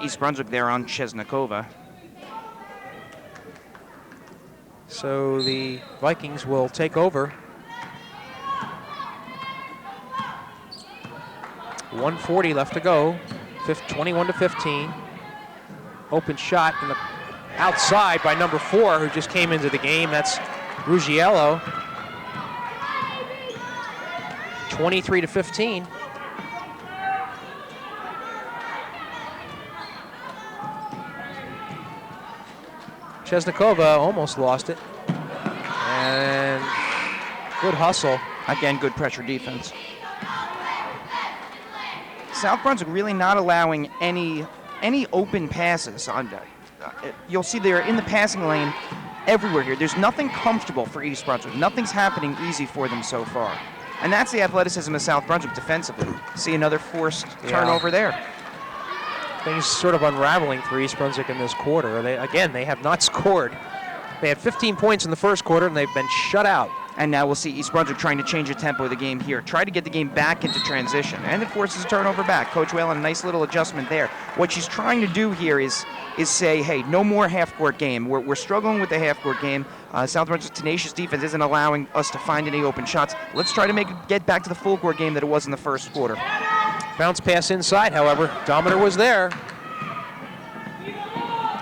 Speaker 2: East Brunswick there on Chesnikova.
Speaker 1: So the Vikings will take over. 1:40 left to go. 21-15. Open shot in the outside by number 4, who just came into the game. That's Ruggiello. 23-15. Chesnikova almost lost it. And good hustle.
Speaker 2: Again, good pressure defense. South Brunswick really not allowing any open passes. You'll see they're in the passing lane everywhere here. There's nothing comfortable for East Brunswick. Nothing's happening easy for them so far. And that's the athleticism of South Brunswick defensively. See another forced turnover there.
Speaker 1: Things sort of unraveling for East Brunswick in this quarter. They have not scored. They had 15 points in the first quarter, and they've been shut out.
Speaker 2: And now we'll see East Brunswick trying to change the tempo of the game here. Try to get the game back into transition. And it forces a turnover back. Coach Whalen, a nice little adjustment there. What she's trying to do here is say, hey, no more half-court game. We're struggling with the half-court game. South Brunswick's tenacious defense isn't allowing us to find any open shots. Let's try to get back to the full-court game that it was in the first quarter.
Speaker 1: Bounce pass inside, however. Dometer was there.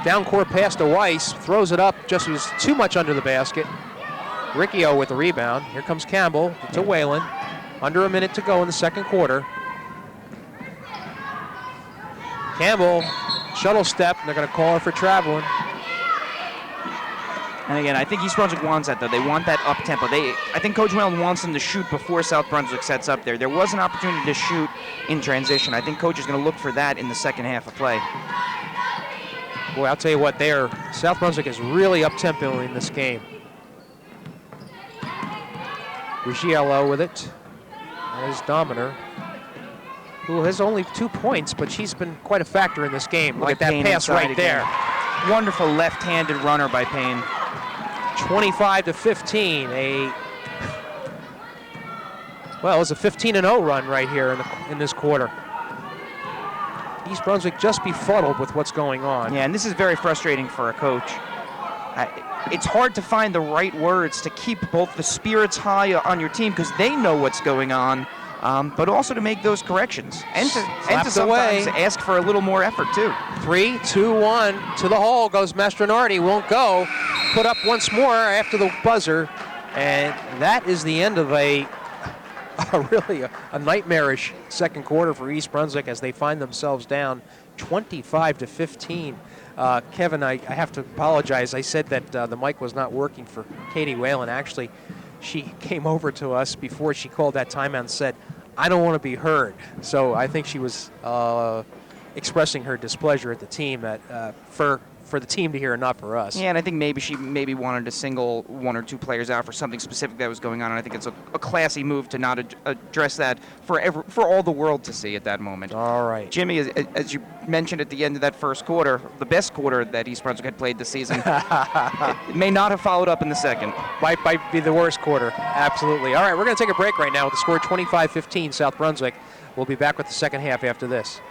Speaker 1: Down court pass to Weiss. Throws it up. Just was too much under the basket. Riccio with the rebound. Here comes Campbell to Whalen. Under a minute to go in the second quarter. Campbell, shuttle step, and they're going to call her for traveling.
Speaker 2: And again, I think East Brunswick wants that, though. They want that up-tempo. I think Coach Whalen wants them to shoot before South Brunswick sets up there. There was an opportunity to shoot in transition. I think Coach is going to look for that in the second half of play.
Speaker 1: Boy, I'll tell you what, South Brunswick is really up-tempo in this game. Ruggiello with it. That is Dometer, who has only 2 points, but she's been quite a factor in this game. Look at that pass right there.
Speaker 2: Wonderful left-handed runner by Payne.
Speaker 1: 25-15. It was a 15-0 run right here in this quarter. East Brunswick just befuddled with what's going on.
Speaker 2: Yeah, and this is very frustrating for a coach. It's hard to find the right words to keep both the spirits high on your team because they know what's going on, but also to make those corrections and to sometimes ask for a little more effort too.
Speaker 1: 3, 2, 1 to the hole goes Mastronardi. Won't go. Put up once more after the buzzer, and that is the end of a nightmarish second quarter for East Brunswick as they find themselves down 25-15. Kevin, I have to apologize. I said that the mic was not working for Katie Whalen. Actually, she came over to us before she called that timeout and said, I don't want to be heard. So I think she was expressing her displeasure at the team for the team to hear and not for us.
Speaker 2: Yeah, and I think maybe she wanted to single 1 or 2 players out for something specific that was going on, and I think it's a classy move to not address that for all the world to see at that moment.
Speaker 1: All right.
Speaker 2: Jimmy, as you mentioned at the end of that first quarter, the best quarter that East Brunswick had played this season, it may not have followed up in the second.
Speaker 1: Might be the worst quarter. Absolutely. All right, we're going to take a break right now with the score 25-15 South Brunswick. We'll be back with the second half after this.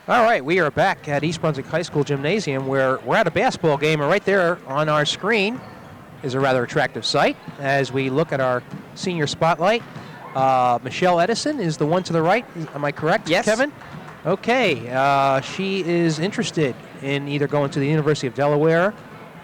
Speaker 1: All right, we are back at East Brunswick High School Gymnasium where we're at a basketball game, and right there on our screen is a rather attractive sight as we look at our senior spotlight. Michelle Edison is the one to the right. Am I correct,
Speaker 2: Yes.
Speaker 1: Kevin? Okay. She is interested in either going to the University of Delaware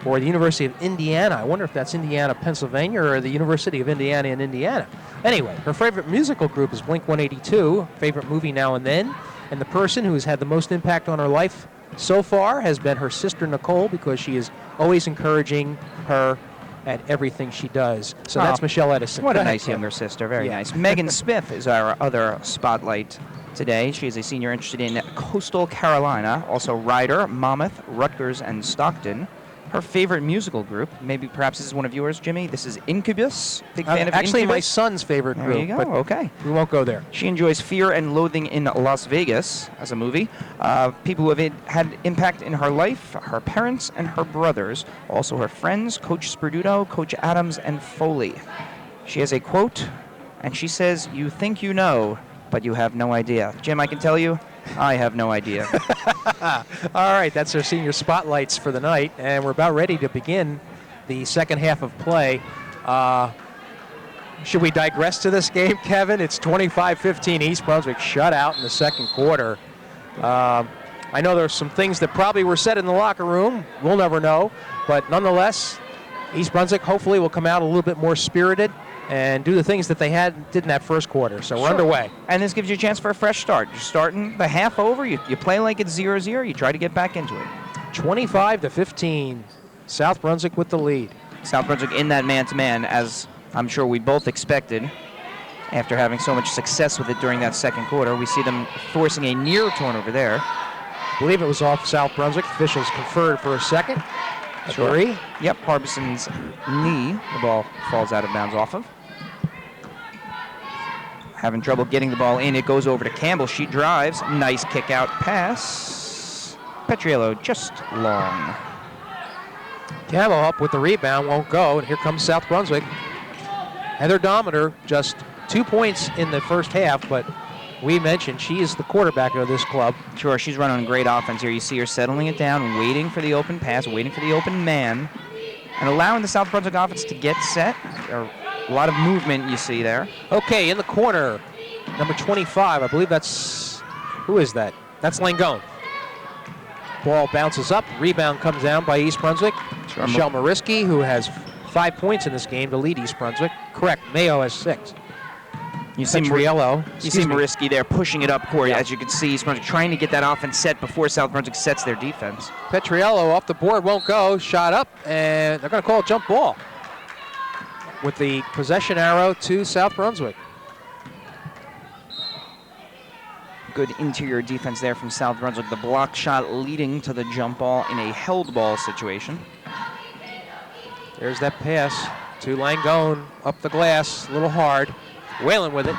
Speaker 1: or the University of Indiana. I wonder if that's Indiana, Pennsylvania, or the University of Indiana in Indiana. Anyway, her favorite musical group is Blink-182, favorite movie Now and Then, and the person who has had the most impact on her life so far has been her sister Nicole, because she is always encouraging her at everything she does. So that's Michelle Edison.
Speaker 2: What
Speaker 1: Go
Speaker 2: a
Speaker 1: ahead,
Speaker 2: nice
Speaker 1: Kevin.
Speaker 2: younger sister. Very
Speaker 1: Yeah.
Speaker 2: nice. Megan Smith is our other spotlight today. She is a senior interested in Coastal Carolina, also Ryder, Monmouth, Rutgers, and Stockton. Her favorite musical group, maybe perhaps this is one of yours, Jimmy. This is Incubus. Big fan of
Speaker 1: Actually, my
Speaker 2: Incubus.
Speaker 1: son's favorite
Speaker 2: There
Speaker 1: group.
Speaker 2: you go.
Speaker 1: But
Speaker 2: Okay.
Speaker 1: we won't go there.
Speaker 2: She enjoys Fear and Loathing in Las Vegas as a movie. People who have had impact in her life, her parents and her brothers. Also her friends, Coach Sperduto, Coach Adams, and Foley. She has a quote, and she says, "You think you know, but you have no idea." Jim, I can tell you, I have no idea.
Speaker 1: All right, that's our senior spotlights for the night, and we're about ready to begin the second half of play. Should we digress to this game, Kevin? It's 25-15 East Brunswick shut out in the second quarter. I know there's some things that probably were said in the locker room. We'll never know, but nonetheless, East Brunswick hopefully will come out a little bit more spirited and do the things that they did in that first quarter. So we're underway.
Speaker 2: And this gives you a chance for a fresh start. You're starting the half over. You play like it's 0-0. You try to get back into it.
Speaker 1: 25-15, South Brunswick with the lead.
Speaker 2: South Brunswick in that man-to-man, as I'm sure we both expected. After having so much success with it during that second quarter, we see them forcing a near turnover there.
Speaker 1: I believe it was off South Brunswick. Officials conferred for a second. Agree?
Speaker 2: Yep, Harbison's knee, the ball falls out of bounds off of. Having trouble getting the ball in. It goes over to Campbell. She drives. Nice kick-out pass. Petriello just long.
Speaker 1: Campbell up with the rebound, won't go, and here comes South Brunswick. Heather Dominator, just 2 points in the first half, but we mentioned she is the quarterback of this club.
Speaker 2: Sure, she's running a great offense here. You see her settling it down, waiting for the open pass, waiting for the open man, and allowing the South Brunswick offense to get set. A lot of movement you see there.
Speaker 1: Okay, in the corner, number 25, I believe that's, who is that? That's Langone. Ball bounces up, rebound comes down by East Brunswick.
Speaker 2: Sure.
Speaker 1: Michelle Mariski, who has 5 points in this game to lead East Brunswick. Correct, Mayo has 6.
Speaker 2: You see
Speaker 1: Petriello.
Speaker 2: You see Mariski there pushing it up court. As you can see, East Brunswick trying to get that offense set before South Brunswick sets their defense.
Speaker 1: Petriello off the board, won't go, shot up, and they're going to call a jump ball with the possession arrow to South Brunswick.
Speaker 2: Good interior defense there from South Brunswick. The block shot leading to the jump ball in a held ball situation.
Speaker 1: There's that pass to Langone, up the glass, a little hard. Whalen with it.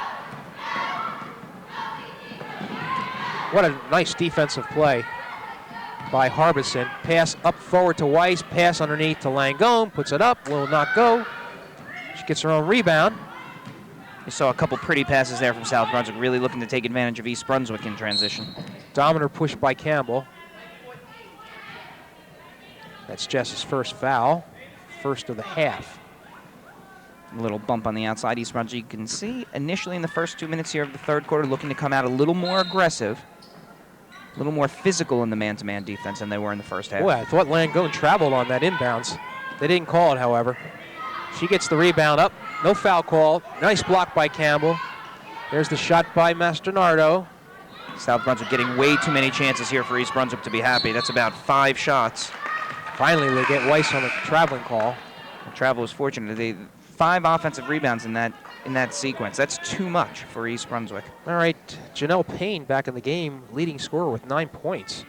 Speaker 1: What a nice defensive play by Harbison. Pass up forward to Weiss, pass underneath to Langone, puts it up, will not go. She gets her own rebound.
Speaker 2: You saw a couple pretty passes there from South Brunswick, really looking to take advantage of East Brunswick in transition.
Speaker 1: Dominator push by Campbell. That's Jess's first foul, first of the half.
Speaker 2: A little bump on the outside. East Brunswick, you can see initially in the first 2 minutes here of the third quarter, looking to come out a little more aggressive, a little more physical in the man-to-man defense than they were in the first half.
Speaker 1: Boy, I thought Langone traveled on that inbounds. They didn't call it, however. She gets the rebound up. No foul call. Nice block by Campbell. There's the shot by Mastronardo.
Speaker 2: South Brunswick getting way too many chances here for East Brunswick to be happy. That's about 5 shots.
Speaker 1: Finally, they get Weiss on a traveling call.
Speaker 2: The travel was fortunate. They 5 offensive rebounds in that sequence. That's too much for East Brunswick.
Speaker 1: All right, Janelle Payne back in the game, leading scorer with 9 points.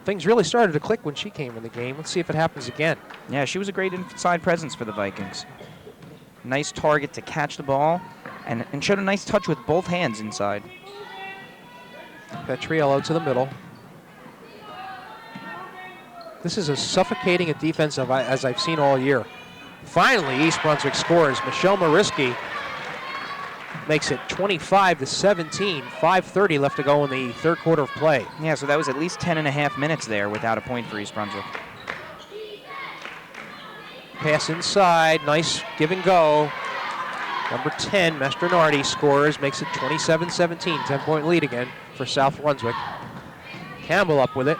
Speaker 1: Things really started to click when she came in the game. Let's see if it happens again.
Speaker 2: Yeah, she was a great inside presence for the Vikings. Nice target to catch the ball and showed a nice touch with both hands inside.
Speaker 1: Petriello to the middle. This is as suffocating a defense as I've seen all year. Finally, East Brunswick scores. Michelle Mariski makes it 25-17. 5:30 left to go in the third quarter of play.
Speaker 2: Yeah, so that was at least 10.5 minutes there without a point for East Brunswick.
Speaker 1: Pass inside, nice give and go. Number 10, Mastronardi scores, makes it 27-17, 10-point lead again for South Brunswick. Campbell up with it.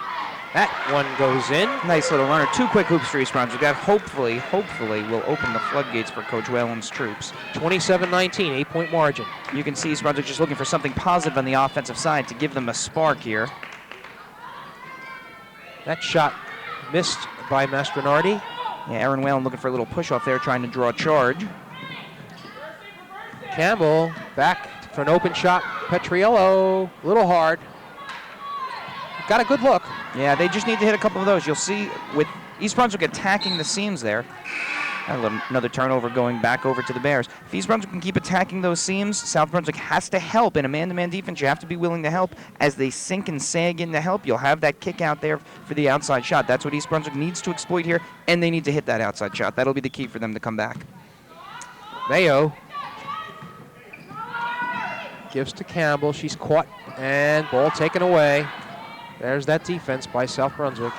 Speaker 1: That one goes in.
Speaker 2: Nice little runner. 2 quick hoops for East Brunswick. That hopefully will open the floodgates for Coach Whalen's troops.
Speaker 1: 27-19, 8-point margin.
Speaker 2: You can see East Brunswick just looking for something positive on the offensive side to give them a spark here.
Speaker 1: That shot missed by Mastronardi.
Speaker 2: Yeah, Aaron Whalen looking for a little push off there, trying to draw a charge.
Speaker 1: Campbell back for an open shot. Petriello, a little hard. Got a good look.
Speaker 2: Yeah, they just need to hit a couple of those. You'll see with East Brunswick attacking the seams there. Another turnover going back over to the Bears. If East Brunswick can keep attacking those seams, South Brunswick has to help. In a man-to-man defense, you have to be willing to help. As they sink and sag in to help, you'll have that kick out there for the outside shot. That's what East Brunswick needs to exploit here, and they need to hit that outside shot. That'll be the key for them to come back.
Speaker 1: Mayo gives to Campbell. She's caught, and ball taken away. There's that defense by South Brunswick.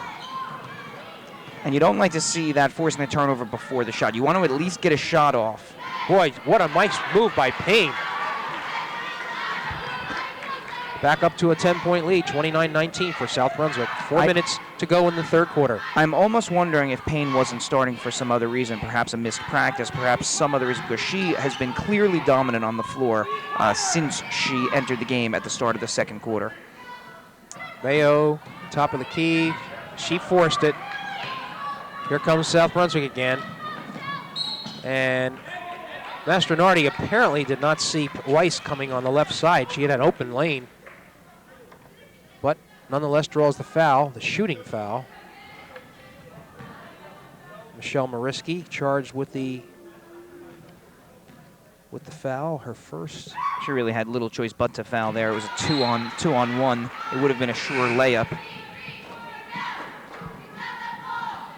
Speaker 2: And you don't like to see that forcing the turnover before the shot. You want to at least get a shot off.
Speaker 1: Boy, what a nice move by Payne. Back up to a 10-point lead, 29-19 for South Brunswick. 4 minutes to go in the third quarter.
Speaker 2: I'm almost wondering if Payne wasn't starting for some other reason, perhaps a missed practice, perhaps some other reason, because she has been clearly dominant on the floor since she entered the game at the start of the second quarter.
Speaker 1: Mayo, top of the key. She forced it. Here comes South Brunswick again. And Mastronardi apparently did not see Weiss coming on the left side. She had an open lane. But nonetheless draws the foul, the shooting foul. Michelle Mariski charged with the foul, her first.
Speaker 2: She really had little choice but to foul there. It was a two-on-one. It would have been a sure layup.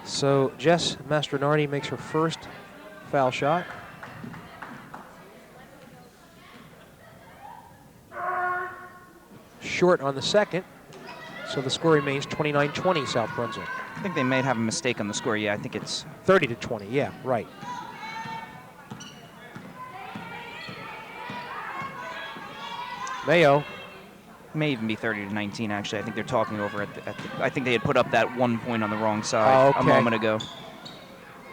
Speaker 1: So Jess Mastronardi makes her first foul shot. Short on the second, so the score remains 29-20 South Brunswick.
Speaker 2: I think they might have a mistake on the score. Yeah, I think it's
Speaker 1: 30-20, yeah, right. Mayo.
Speaker 2: May even be 30-19, actually. I think they're talking over I think they had put up that 1 point on the wrong side a moment ago.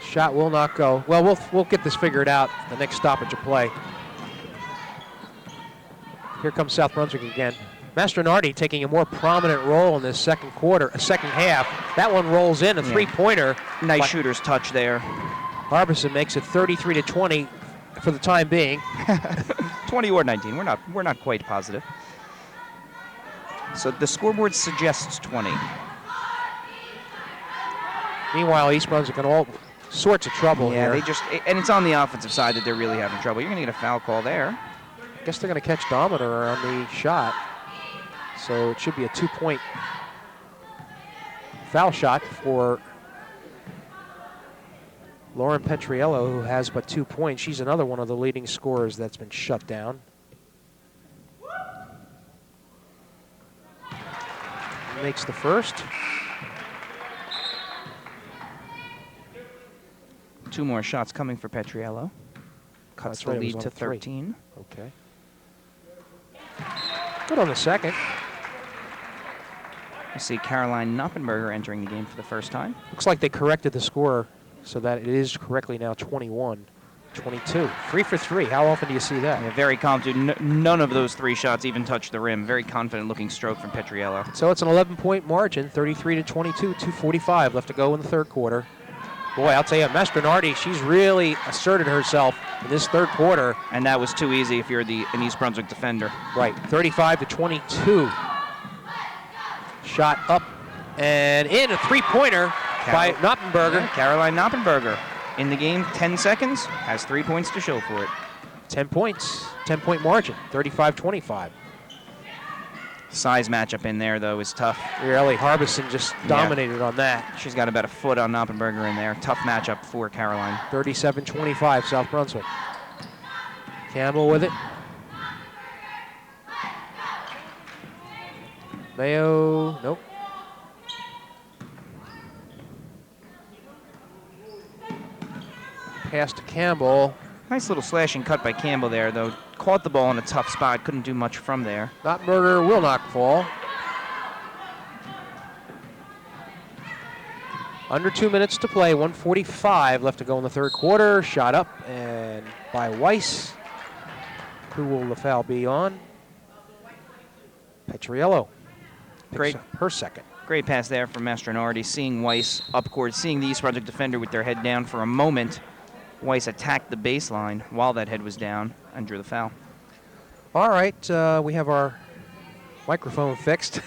Speaker 1: Shot will not go. Well, we'll get this figured out the next stoppage of play. Here comes South Brunswick again. Mastronardi taking a more prominent role in this second half. That one rolls in, a three-pointer.
Speaker 2: Nice shooter's touch there.
Speaker 1: Harbison makes it 33-20 for the time being.
Speaker 2: 20 or 19. We're not quite positive. So the scoreboard suggests 20.
Speaker 1: Meanwhile, East Brunswick in all sorts of trouble here.
Speaker 2: And it's on the offensive side that they're really having trouble. You're going to get a foul call there.
Speaker 1: I guess they're going to catch Dometer on the shot. So it should be a 2-point foul shot for Lauren Petriello, who has but 2 points. She's another one of the leading scorers that's been shut down. Makes the first.
Speaker 2: 2 more shots coming for Petriello. Cuts the lead to 13.
Speaker 1: Okay. Good on the second.
Speaker 2: You see Caroline Knoppenberger entering the game for the first time.
Speaker 1: Looks like they corrected the score so that it is correctly now 21-22. 3 for 3. How often do you see that?
Speaker 2: Yeah, very confident. None of those 3 shots even touched the rim. Very confident-looking stroke from Petriello.
Speaker 1: So it's an 11-point margin, 33-22, 2:45 left to go in the third quarter. Boy, I'll tell you, Mastronardi, she's really asserted herself in this third quarter.
Speaker 2: And that was too easy if you're an East Brunswick defender.
Speaker 1: Right, 35-22. Shot up and in, a three-pointer by Knoppenberger.
Speaker 2: Yeah, Caroline Knoppenberger. In the game, 10 seconds, has 3 points to show for it.
Speaker 1: 10 points, 10-point margin, 35-25.
Speaker 2: Size matchup in there, though, is tough.
Speaker 1: Really, Harbison just dominated on that.
Speaker 2: She's got about a foot on Knoppenberger in there. Tough matchup for Caroline.
Speaker 1: 37-25, South Brunswick. Campbell with it. Mayo, nope. Pass to Campbell.
Speaker 2: Nice little slashing cut by Campbell there, though. Caught the ball in a tough spot. Couldn't do much from there.
Speaker 1: Nottenberger will not fall. Under 2 minutes to play, 1:45 left to go in the third quarter. Shot up and by Weiss. Who will the foul be on? Petriello.
Speaker 2: Great.
Speaker 1: Her second.
Speaker 2: Great pass there from Mastronardi, seeing Weiss up court, seeing the East Brunswick defender with their head down for a moment. Weiss attacked the baseline while that head was down and drew the foul.
Speaker 1: All right, we have our microphone fixed,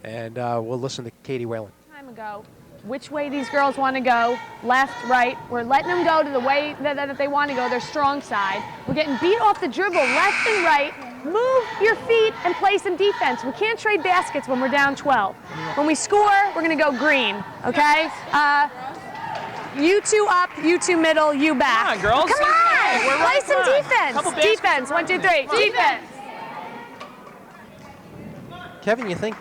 Speaker 1: and we'll listen to Katie Whalen.
Speaker 4: Time ago, which way these girls want to go, left, right. We're letting them go to the way that they want to go, their strong side. We're getting beat off the dribble left and right. Move your feet and play some defense. We can't trade baskets when we're down 12. When we score, we're going to go green, okay? You two up, you two middle, you back.
Speaker 5: Come on, girls.
Speaker 4: Come on!
Speaker 5: We're
Speaker 4: Play
Speaker 5: right
Speaker 4: some
Speaker 5: back.
Speaker 4: defense.
Speaker 5: Couple baskets.
Speaker 4: Defense, 1, 2, 3, defense.
Speaker 1: Kevin, you think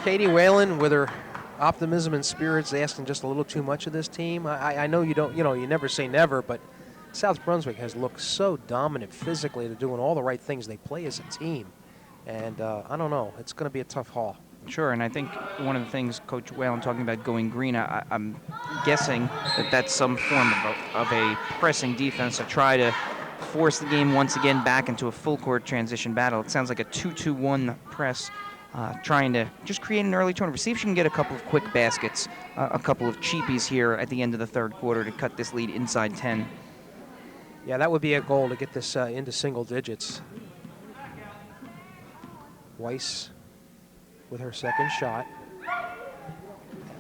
Speaker 1: Katie Whalen, with her optimism and spirits, asking just a little too much of this team? I know you don't, you never say never, but South Brunswick has looked so dominant physically. They're doing all the right things. They play as a team. And I don't know. It's going to be a tough haul.
Speaker 2: Sure, and I think one of the things Coach Whalen talking about going green, I'm guessing that that's some form of a pressing defense to try to force the game once again back into a full court transition battle. It sounds like a 2-2-1 press, trying to just create an early turnover. See if she can get a couple of quick baskets, a couple of cheapies here at the end of the third quarter to cut this lead inside 10.
Speaker 1: Yeah, that would be a goal to get this into single digits. Weiss with her second shot.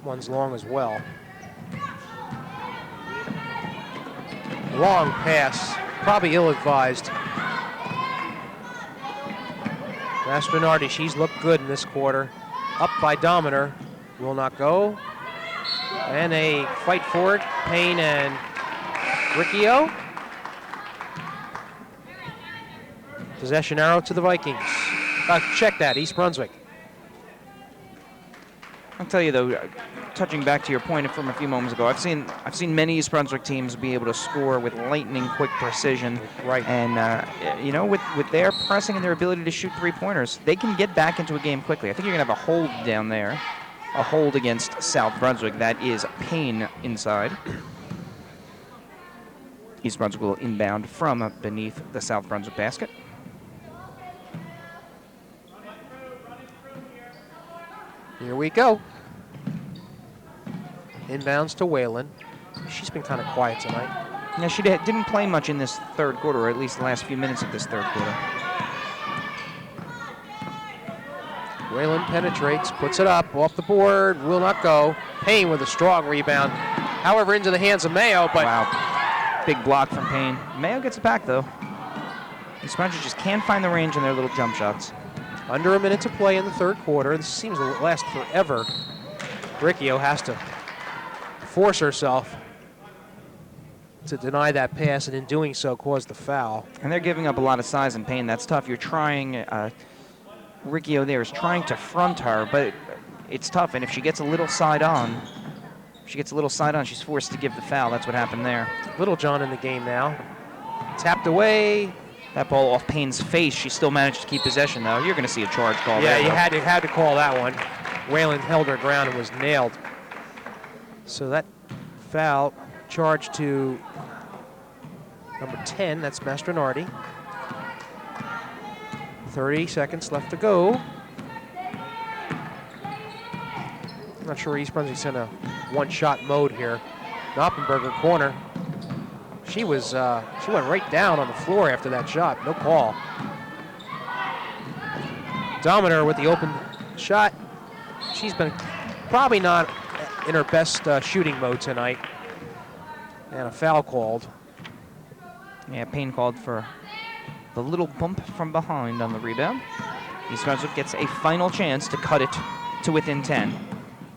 Speaker 1: One's long as well. Long pass, probably ill-advised. Mastronardi, she's looked good in this quarter. Up by Dominer, will not go. And a fight for it, Payne and Riccio. Possession arrow to the Vikings. Check that, East Brunswick.
Speaker 2: I'll tell you though, touching back to your point from a few moments ago, I've seen many East Brunswick teams be able to score with lightning quick precision.
Speaker 1: Right.
Speaker 2: And with their pressing and their ability to shoot three-pointers, they can get back into a game quickly. I think you're gonna have a hold down there, a hold against South Brunswick. That is Payne inside. East Brunswick will inbound from beneath the South Brunswick basket.
Speaker 1: Here we go. Inbounds to Whalen. She's been kind of quiet tonight.
Speaker 2: Yeah, she didn't play much in this third quarter, or at least the last few minutes of this third quarter.
Speaker 1: Whalen penetrates, puts it up, off the board, will not go. Payne with a strong rebound. However, into the hands of Mayo, but...
Speaker 2: Wow, big block from Payne. Mayo gets it back, though. East Brunswick just can't find the range in their little jump shots.
Speaker 1: Under a minute to play in the third quarter. This seems to last forever. Riccio has to force herself to deny that pass, and in doing so, cause the foul.
Speaker 2: And they're giving up a lot of size and Payne. That's tough. You're trying, Riccio there is trying to front her, but it's tough. And if she gets a little side on, she's forced to give the foul. That's what happened there.
Speaker 1: Little John in the game now. Tapped away.
Speaker 2: That ball off Payne's face. She still managed to keep possession, though. You're going to see a charge call
Speaker 1: Yeah,
Speaker 2: there.
Speaker 1: you had to call that one. Whalen held her ground and was nailed. So that foul charge to number 10, that's Mastronardi. 30 seconds left to go. I'm not sure East Brunswick's in a one-shot mode here. Knoppenberger corner. She went right down on the floor after that shot. No call. Dominer with the open shot. She's been probably not in her best shooting mode tonight. And a foul called.
Speaker 2: Yeah, Payne called for the little bump from behind on the rebound. East Brunswick gets a final chance to cut it to within 10.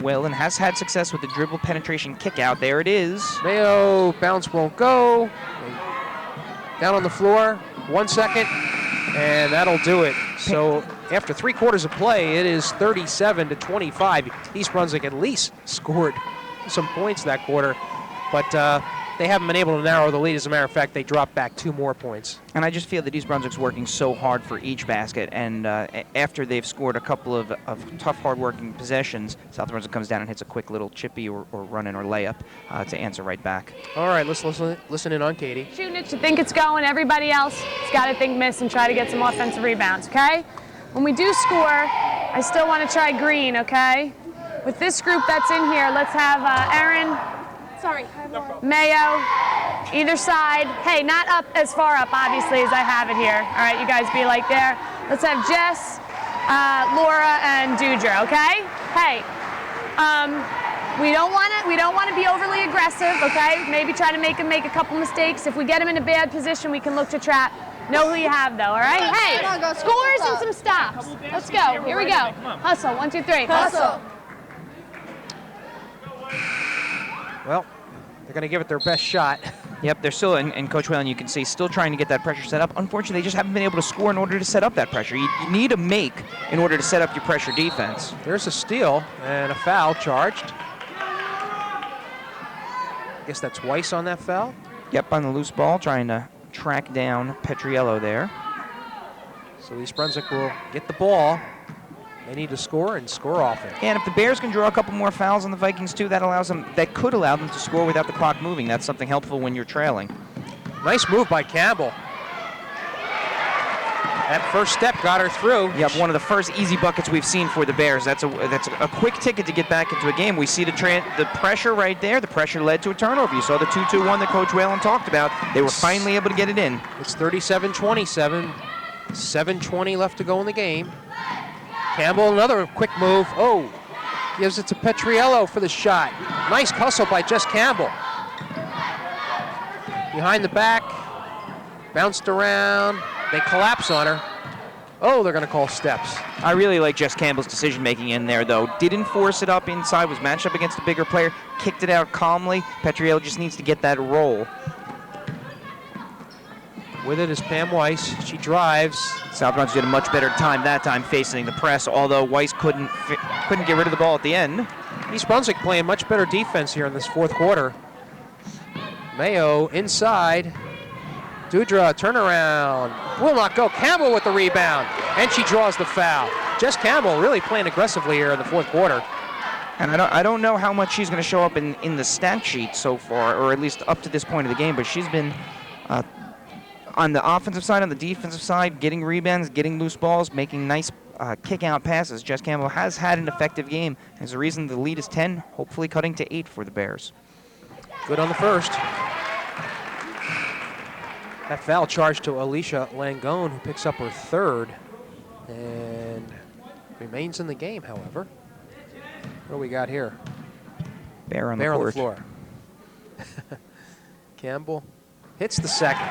Speaker 2: Whalen has had success with the dribble penetration kick out. There it is.
Speaker 1: Mayo bounce won't go. Down on the floor, 1 second, and that'll do it. So after 3 quarters of play, it is 37-25. East Brunswick at least scored some points that quarter, but they haven't been able to narrow the lead. As a matter of fact, they dropped back 2 more points.
Speaker 2: And I just feel that East Brunswick's working so hard for each basket, and after they've scored a couple of tough, hard-working possessions, South Brunswick comes down and hits a quick little chippy or run-in or layup to answer right back.
Speaker 1: All right, let's listen in on Katie.
Speaker 4: Shooting it to think it's going. Everybody else has got to think miss and try to get some offensive rebounds, okay? When we do score, I still want to try green, okay? With this group that's in here, let's have Erin, Mayo, either side. Hey, not up as far up, obviously, as I have it here. All right, you guys be like there. Let's have Jess, Laura, and Dudra, okay? Hey, we don't want to be overly aggressive, okay? Maybe try to make them make a couple mistakes. If we get them in a bad position, we can look to trap. Know who you have, though, all right? Hey, scores and some stops. Let's go. Here we go. Hustle. 1, 2, 3. Hustle.
Speaker 1: Well, they're going to give it their best shot.
Speaker 2: Yep, they're still, and Coach Whalen, you can see, still trying to get that pressure set up. Unfortunately, they just haven't been able to score in order to set up that pressure. You need a make in order to set up your pressure defense.
Speaker 1: There's a steal and a foul charged. I guess that's Weiss on that foul.
Speaker 2: Yep, on the loose ball, trying to track down Petriello there.
Speaker 1: So East Brunswick will get the ball. They need to score and score often.
Speaker 2: And if the Bears can draw a couple more fouls on the Vikings too, that could allow them to score without the clock moving. That's something helpful when you're trailing.
Speaker 1: Nice move by Campbell. That first step got her through.
Speaker 2: Yep, one of the first easy buckets we've seen for the Bears. That's a quick ticket to get back into a game. We see the pressure right there. The pressure led to a turnover. You saw the 2-2-1 that Coach Whalen talked about. They were finally able to get it in.
Speaker 1: It's 37-27. 7:20 left to go in the game. Campbell, another quick move. Oh, gives it to Petriello for the shot. Nice hustle by Jess Campbell. Behind the back, bounced around. They collapse on her. Oh, they're going to call steps.
Speaker 2: I really like Jess Campbell's decision-making in there, though. Didn't force it up inside, was matched up against a bigger player, kicked it out calmly. Petriello just needs to get that roll.
Speaker 1: With it is Pam Weiss. She drives.
Speaker 2: South Brunswick did a much better time that time facing the press, although Weiss couldn't get rid of the ball at the end.
Speaker 1: East Brunswick playing much better defense here in this fourth quarter. Mayo inside. Dudra, turnaround. Will not go. Campbell with the rebound. And she draws the foul. Jess Campbell really playing aggressively here in the fourth quarter.
Speaker 2: And I don't know how much she's going to show up in the stat sheet so far, or at least up to this point of the game, but she's been on the offensive side, on the defensive side, getting rebounds, getting loose balls, making nice kick-out passes. Jess Campbell has had an effective game. There's a reason the lead is 10, hopefully cutting to 8 for the Bears.
Speaker 1: Good on the first. That foul charged to Alicia Langone, who picks up her third and remains in the game, however. What do we got here?
Speaker 2: Bear on the
Speaker 1: Bear
Speaker 2: court.
Speaker 1: on the floor. Campbell hits the second.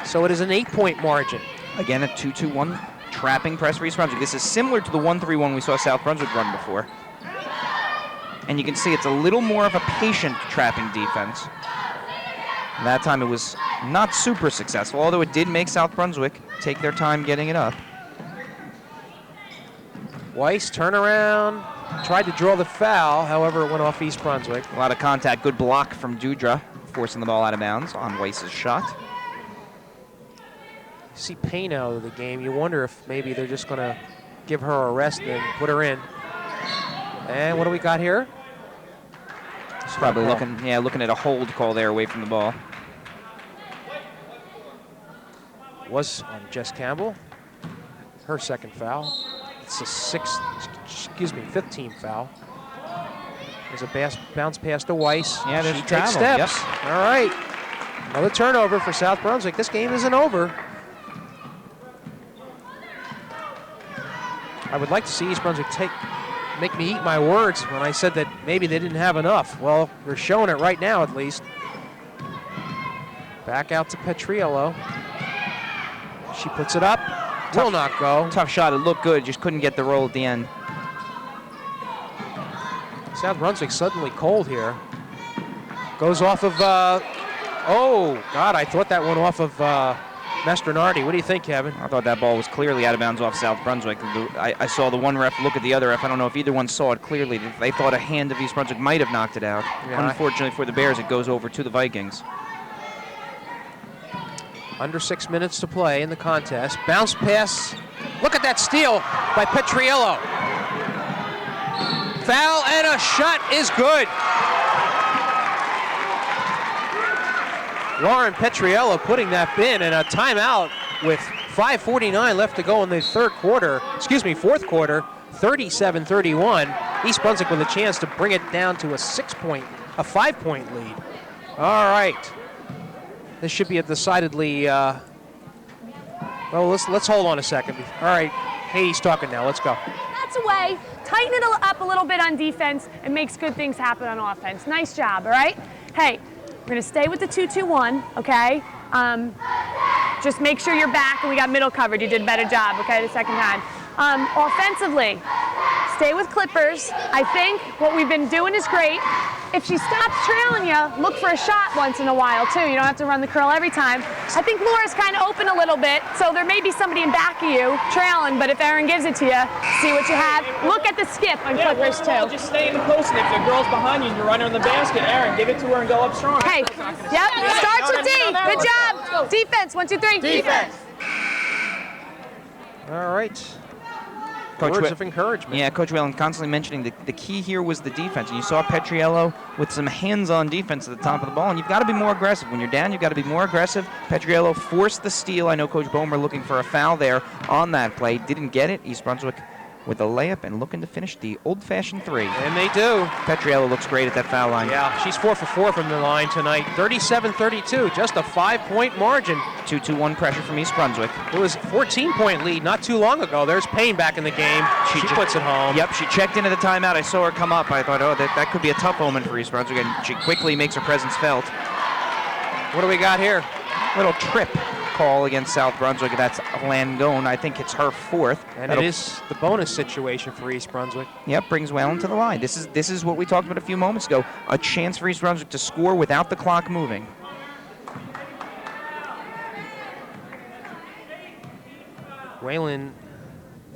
Speaker 1: So it is an 8-point margin.
Speaker 2: Again, a 2-2-1 trapping press for East Brunswick. This is similar to the 1-3-1 we saw South Brunswick run before. And you can see it's a little more of a patient trapping defense. And that time it was not super successful, although it did make South Brunswick take their time getting it up.
Speaker 1: Weiss, turnaround, tried to draw the foul, however it went off East Brunswick.
Speaker 2: A lot of contact, good block from Dudra, forcing the ball out of bounds on Weiss's shot.
Speaker 1: You see Payne out of the game. You wonder if maybe they're just going to give her a rest and put her in. And what do we got here?
Speaker 2: Probably looking at a hold call there away from the ball.
Speaker 1: Was on Jess Campbell. Her second foul. It's a 5th team foul. There's a bounce pass to Weiss.
Speaker 2: Yeah, there's
Speaker 1: she takes
Speaker 2: travel.
Speaker 1: steps.
Speaker 2: Yep.
Speaker 1: All right. Another turnover for South Brunswick. This game isn't over. I would like to see East Brunswick make me eat my words when I said that maybe they didn't have enough. Well, they're showing it right now at least. Back out to Petriello. She puts it up. Will not go.
Speaker 2: Tough shot. It looked good. Just couldn't get the roll at the end.
Speaker 1: South Brunswick suddenly cold here. Goes off of, oh, God, I thought that went off of Mastronardi. What do you think, Kevin?
Speaker 2: I thought that ball was clearly out of bounds off South Brunswick. I saw the one ref look at the other ref. I don't know if either one saw it clearly. They thought a hand of East Brunswick might have knocked it out.
Speaker 1: Yeah,
Speaker 2: Unfortunately for the Bears, it goes over to the Vikings.
Speaker 1: Under 6 minutes to play in the contest. Bounce pass. Look at that steal by Petriello. Foul and a shot is good. Lauren Petriello putting that in, and a timeout with 5:49 left to go in the fourth quarter, 37-31. East Brunswick with a chance to bring it down to a 5-point lead. All right. This should be a decidedly, well, let's hold on a second. All right, Hades talking now, let's go.
Speaker 4: That's away. Tighten it up a little bit on defense. It makes good things happen on offense. Nice job, all right? Hey, we're gonna stay with the 2-2-1, okay? Just make sure you're back and we got middle covered. You did a better job, okay, the second time. Offensively, stay with Clippers. I think what we've been doing is great. If she stops trailing you, look for a shot once in a while, too. You don't have to run the curl every time. I think Laura's kind of open a little bit, so there may be somebody in back of you trailing, but if Erin gives it to you, see what you have. Look at the skip on Clippers, too.
Speaker 5: Just stay in the post, and if the girl's behind you and you're running on the basket, Erin, give it to her and go up strong.
Speaker 4: Hey, yep, starts with D. Good job. Defense, 1, 2, 3. Defense.
Speaker 1: All right. Words of encouragement.
Speaker 2: Yeah, Coach Whalen constantly mentioning the key here was the defense. And you saw Petriello with some hands-on defense at the top of the ball, and you've got to be more aggressive. When you're down, you've got to be more aggressive. Petriello forced the steal. I know Coach Bomer looking for a foul there on that play. Didn't get it. East Brunswick with a layup and looking to finish the old-fashioned 3.
Speaker 1: And they do.
Speaker 2: Petriello looks great at that foul line.
Speaker 1: Yeah, she's 4 for 4 from the line tonight. 37-32, just a 5-point margin.
Speaker 2: 2-2-1 pressure from East Brunswick.
Speaker 1: It was a 14-point lead not too long ago. There's Payne back in the game. She puts it home.
Speaker 2: Yep, she checked into the timeout. I saw her come up. I thought, oh, that could be a tough omen for East Brunswick, and she quickly makes her presence felt.
Speaker 1: What do we got here?
Speaker 2: Little trip call against South Brunswick. That's Langone. I think it's her 4th.
Speaker 1: And it is the bonus situation for East Brunswick.
Speaker 2: Yep, brings Whalen to the line. This is what we talked about a few moments ago. A chance for East Brunswick to score without the clock moving.
Speaker 1: Whalen,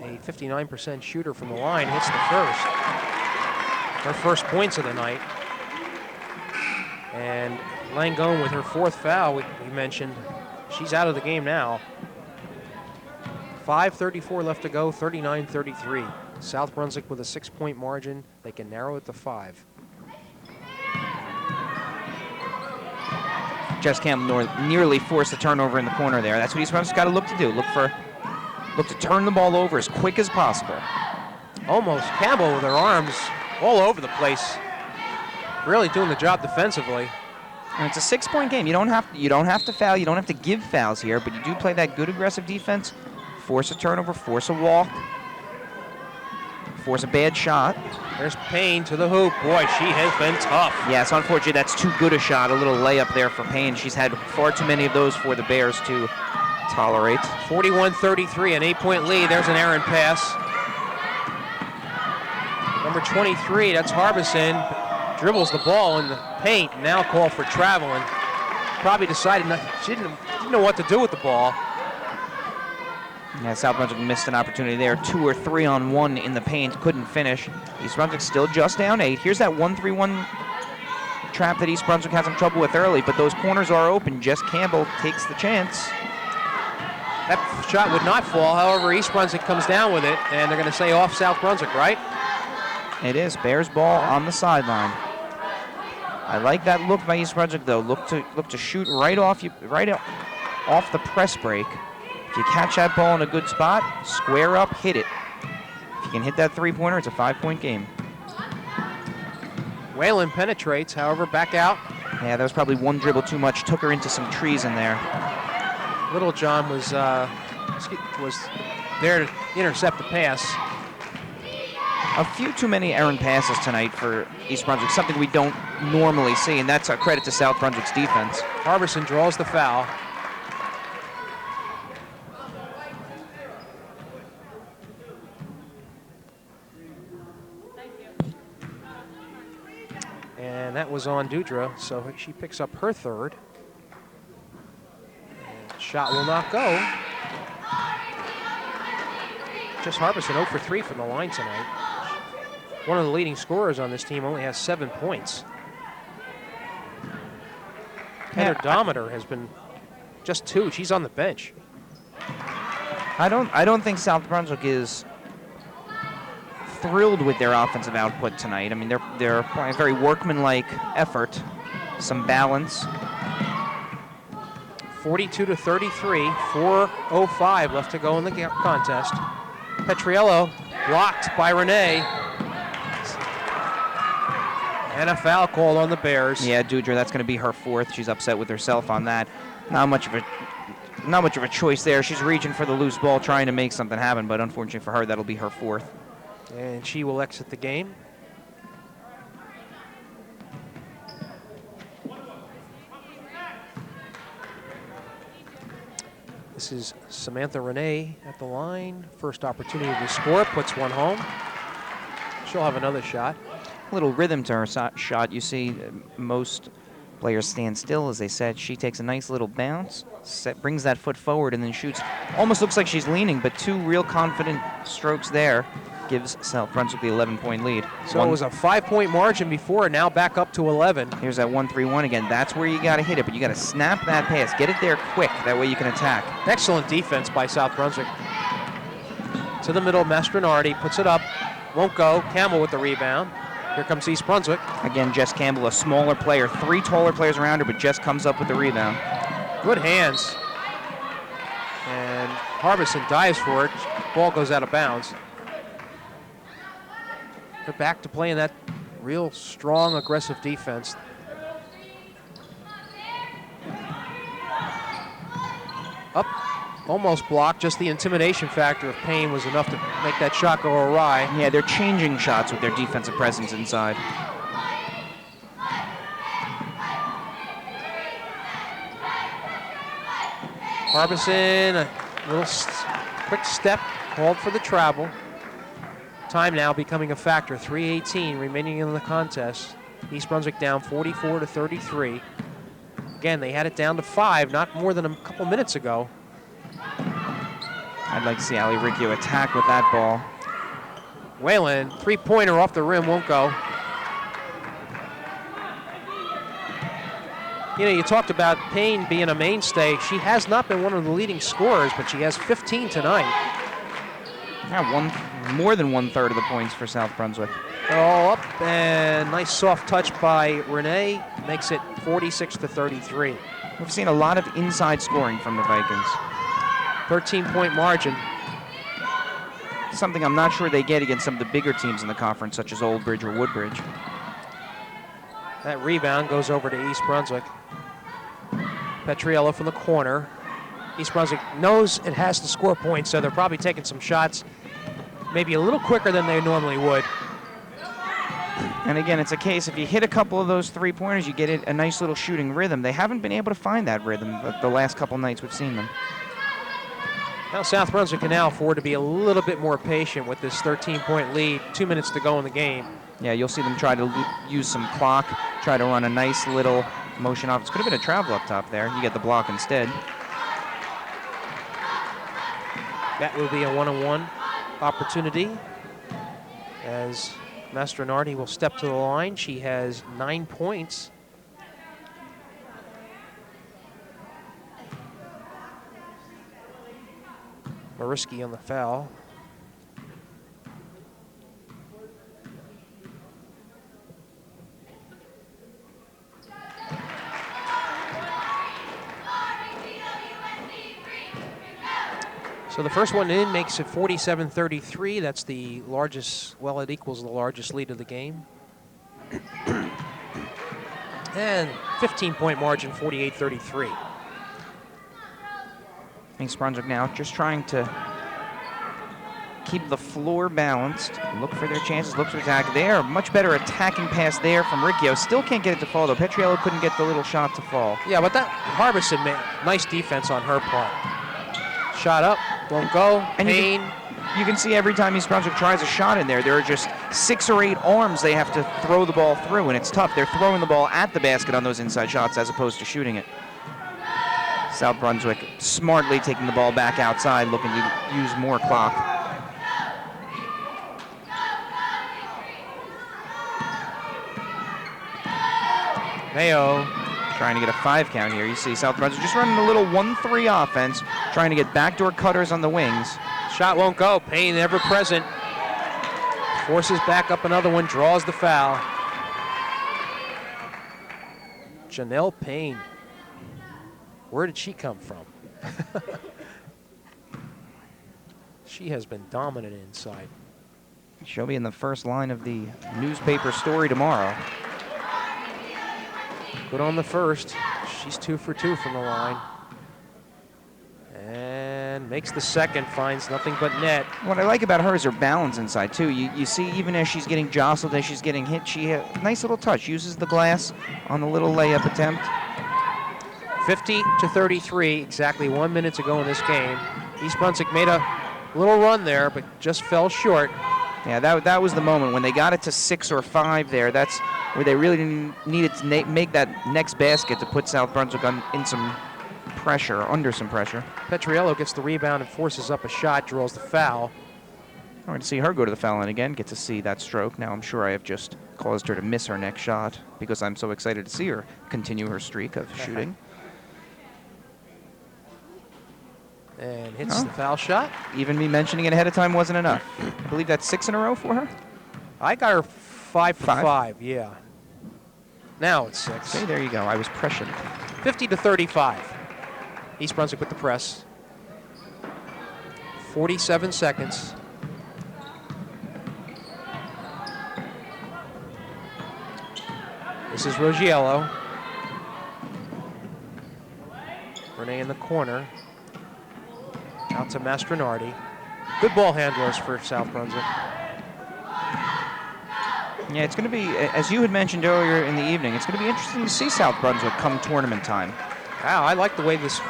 Speaker 1: a 59% shooter from the line, hits the first. Her first points of the night. And Langone with her 4th foul, we mentioned. She's out of the game now. 5:34 left to go, 39-33. South Brunswick with a 6-point margin. They can narrow it to 5.
Speaker 2: Jess Campbell nearly forced a turnover in the corner there. That's what East Brunswick's got to look to do. Look to turn the ball over as quick as possible.
Speaker 1: Almost Campbell with her arms all over the place. Really doing the job defensively.
Speaker 2: And it's a 6-point game. You don't have to foul. You don't have to give fouls here, but you do play that good aggressive defense. Force a turnover, force a walk, force a bad shot.
Speaker 1: There's Payne to the hoop. Boy, she has been tough.
Speaker 2: Yeah, it's unfortunate that's too good a shot. A little layup there for Payne. She's had far too many of those for the Bears to tolerate.
Speaker 1: 41-33, an 8-point lead. There's an errant pass. Number 23, that's Harbison. Dribbles the ball in the paint, now called for traveling. Probably decided she didn't know what to do with the ball.
Speaker 2: Yeah, South Brunswick missed an opportunity there. 2 or 3 on 1 in the paint, couldn't finish. East Brunswick still just down 8. Here's that 1-3-1 trap that East Brunswick had some trouble with early, but those corners are open. Jess Campbell takes the chance.
Speaker 1: That shot would not fall, however, East Brunswick comes down with it, and they're going to say off South Brunswick, right?
Speaker 2: It is. Bears ball on the sideline. I like that look by East Brunswick, though. Look to shoot right off the press break. If you catch that ball in a good spot, square up, hit it. If you can hit that 3-pointer, it's a 5-point game.
Speaker 1: Whalen penetrates, however, back out.
Speaker 2: Yeah, that was probably one dribble too much. Took her into some trees in there.
Speaker 1: Little John was there to intercept the pass.
Speaker 2: A few too many errant passes tonight for East Brunswick, something we don't normally see, and that's a credit to South Brunswick's defense.
Speaker 1: Harbison draws the foul. And that was on Dudra, so she picks up her 3rd. And Shot will not go. Jess Harbison 0 for 3 from the line tonight. One of the leading scorers on this team only has 7 points. Heather Dometer has been just 2. She's on the bench.
Speaker 2: I don't think South Brunswick is thrilled with their offensive output tonight. I mean, they're playing a very workmanlike effort, some balance.
Speaker 1: 42-33, 4:05 left to go in the contest. Petriello blocked by Renee. And a foul call on the Bears.
Speaker 2: Yeah, Dudra, that's going to be her 4th. She's upset with herself on that. Not much of a choice there. She's reaching for the loose ball, trying to make something happen, but unfortunately for her, that'll be her 4th.
Speaker 1: And she will exit the game. This is Samantha Renee at the line. First opportunity to score, puts one home. She'll have another shot.
Speaker 2: Little rhythm to her shot. You see most players stand still, as they said. She takes a nice little bounce, brings that foot forward, and then shoots. Almost looks like she's leaning, but 2 real confident strokes there. Gives South Brunswick the 11-point lead.
Speaker 1: So it was a 5-point margin before, now back up to 11.
Speaker 2: Here's that 1-3-1 again. That's where you got to hit it, but you got to snap that pass. Get it there quick. That way you can attack.
Speaker 1: Excellent defense by South Brunswick. To the middle, Mastronardi puts it up. Won't go. Campbell with the rebound. Here comes East Brunswick.
Speaker 2: Again, Jess Campbell, a smaller player. 3 taller players around her, but Jess comes up with the rebound.
Speaker 1: Good hands. And Harbison dives for it. Ball goes out of bounds. They're back to playing that real strong, aggressive defense. Up, almost blocked. Just the intimidation factor of Payne was enough to make that shot go awry.
Speaker 2: Yeah, they're changing shots with their defensive presence inside.
Speaker 1: Harbison, a little quick step, called for the travel. Time now becoming a factor. 3:18 remaining in the contest. East Brunswick down 44-33. Again, they had it down to 5 not more than a couple minutes ago.
Speaker 2: I'd like to see Ali Riccio attack with that ball.
Speaker 1: Whalen, 3-pointer off the rim, won't go. You know, you talked about Payne being a mainstay. She has not been one of the leading scorers, but she has 15 tonight.
Speaker 2: Yeah, more than 1/3 of the points for South Brunswick.
Speaker 1: All up, and nice soft touch by Renee. Makes it 46-33.
Speaker 2: We've seen a lot of inside scoring from the Vikings.
Speaker 1: 13-point margin.
Speaker 2: Something I'm not sure they get against some of the bigger teams in the conference, such as Old Bridge or Woodbridge.
Speaker 1: That rebound goes over to East Brunswick. Petriello from the corner. East Brunswick knows it has to score points, so they're probably taking some shots maybe a little quicker than they normally would.
Speaker 2: And again, it's a case, if you hit a couple of those 3-pointers, you get a nice little shooting rhythm. They haven't been able to find that rhythm the last couple nights we've seen them.
Speaker 1: Now South Brunswick can now afford to be a little bit more patient with this 13-point lead, 2 minutes to go in the game.
Speaker 2: Yeah, you'll see them try to use some clock, try to run a nice little motion offense. Could have been a travel up top there. You get the block instead.
Speaker 1: That will be a one-on-one opportunity as Mastronardi will step to the line. She has 9 points. Mariski on the foul. So the first one in makes it 47-33. That's the largest, well, it equals the largest lead of the game. And 15-point margin, 48-33.
Speaker 2: East Brunswick now just trying to keep the floor balanced, look for their chances, look for attack there. Much better attacking pass there from Riccio. Still can't get it to fall, though. Petriello couldn't get the little shot to fall.
Speaker 1: Yeah, but that Harbison, nice defense on her part. Shot up, won't go.
Speaker 2: And
Speaker 1: Payne.
Speaker 2: You can see every time East Brunswick tries a shot in there, there are just 6 or 8 arms they have to throw the ball through, and it's tough. They're throwing the ball at the basket on those inside shots as opposed to shooting it. South Brunswick smartly taking the ball back outside, looking to use more clock.
Speaker 1: Mayo
Speaker 2: trying to get a 5 count here. You see South Brunswick just running a little 1-3 offense, trying to get backdoor cutters on the wings.
Speaker 1: Shot won't go. Payne ever present. Forces back up another one, draws the foul. Janelle Payne. Where did she come from? She has been dominant inside.
Speaker 2: She'll be in the first line of the newspaper story tomorrow.
Speaker 1: Good on the first. She's 2 for 2 from the line. And makes the second, finds nothing but net.
Speaker 2: What I like about her is her balance inside, too. You see, even as she's getting jostled, as she's getting hit, she has a nice little touch. Uses the glass on the little layup attempt.
Speaker 1: 50-33, exactly 1 minute to go in this game. East Brunswick made a little run there, but just fell short.
Speaker 2: Yeah, that was the moment when they got it to 6 or 5 there. That's where they really needed to make that next basket to put South Brunswick in some pressure, under some pressure.
Speaker 1: Petriello gets the rebound and forces up a shot, draws the foul.
Speaker 2: All right, to see her go to the foul line again, get to see that stroke. Now I'm sure I have just caused her to miss her next shot because I'm so excited to see her continue her streak of shooting.
Speaker 1: And hits the foul shot.
Speaker 2: Even me mentioning it ahead of time wasn't enough. I believe that's 6 in a row for her.
Speaker 1: I got her 5 for 5, yeah. Now it's 6.
Speaker 2: See, there you go. I was prescient.
Speaker 1: 50-35. East Brunswick with the press. 47 seconds. This is Roggiello. Renee in the corner. Out to Mastronardi. Good ball handlers for South Brunswick.
Speaker 2: Yeah, it's going to be, as you had mentioned earlier in the evening, it's going to be interesting to see South Brunswick come tournament time.
Speaker 1: Wow, I like the way this,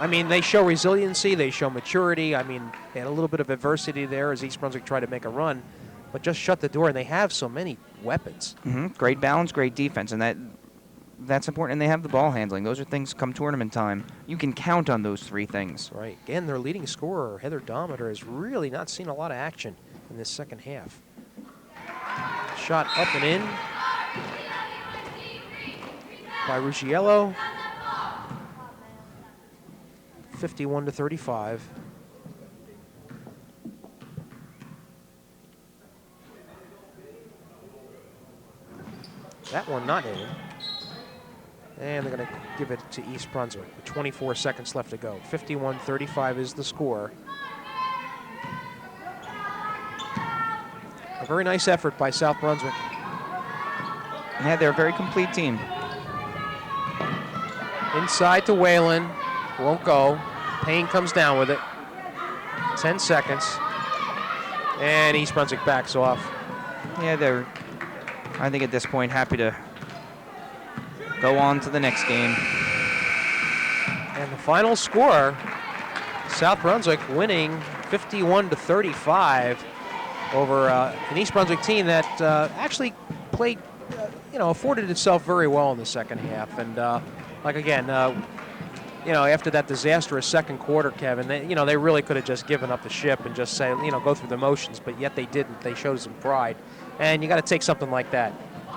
Speaker 1: I mean, they show resiliency, they show maturity. I mean, they had a little bit of adversity there as East Brunswick tried to make a run, but just shut the door, and they have so many weapons.
Speaker 2: Great balance, great defense, and that's important, and they have the ball handling. Those are things come tournament time. You can count on those 3 things.
Speaker 1: Right. Again, their leading scorer, Heather Dometer, has really not seen a lot of action in this second half. Shot up and in by Ruggiello. 51-35. That one not in. And they're going to give it to East Brunswick with 24 seconds left to go. 51-35 is the score. A very nice effort by South Brunswick.
Speaker 2: Yeah, they're a very complete team.
Speaker 1: Inside to Whalen. Won't go. Payne comes down with it. 10 seconds. And East Brunswick backs off.
Speaker 2: Yeah, they're, I think at this point, happy to go on to the next game.
Speaker 1: And the final score, South Brunswick winning 51-35 over an East Brunswick team that actually played, afforded itself very well in the second half. And after that disastrous second quarter, Kevin, they really could have just given up the ship and just say, go through the motions, but yet they didn't. They showed some pride. And you got to take something like that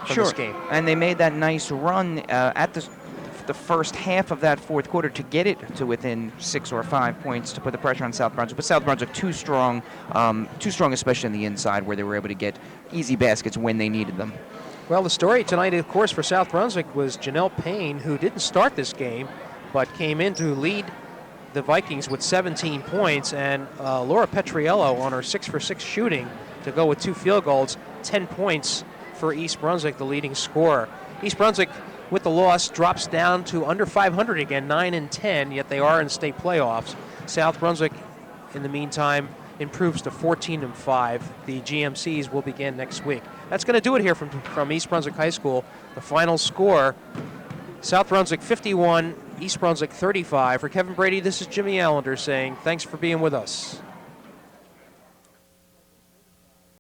Speaker 1: from this game.
Speaker 2: And they made that nice run at the first half of that fourth quarter to get it to within 6 or 5 points to put the pressure on South Brunswick. But South Brunswick too strong, especially on the inside, where they were able to get easy baskets when they needed them.
Speaker 1: Well, the story tonight, of course, for South Brunswick was Janelle Payne, who didn't start this game, but came in to lead the Vikings with 17 points, and Laura Petriello on her 6-for-6 shooting to go with 2 field goals, 10 points for East Brunswick, the leading scorer. East Brunswick, with the loss, drops down to under 500 again, 9-10, yet they are in state playoffs. South Brunswick, in the meantime, improves to 14-5. The GMCs will begin next week. That's going to do it here from East Brunswick High School. The final score, South Brunswick 51, East Brunswick 35. For Kevin Brady, this is Jimmy Allinder saying thanks for being with us.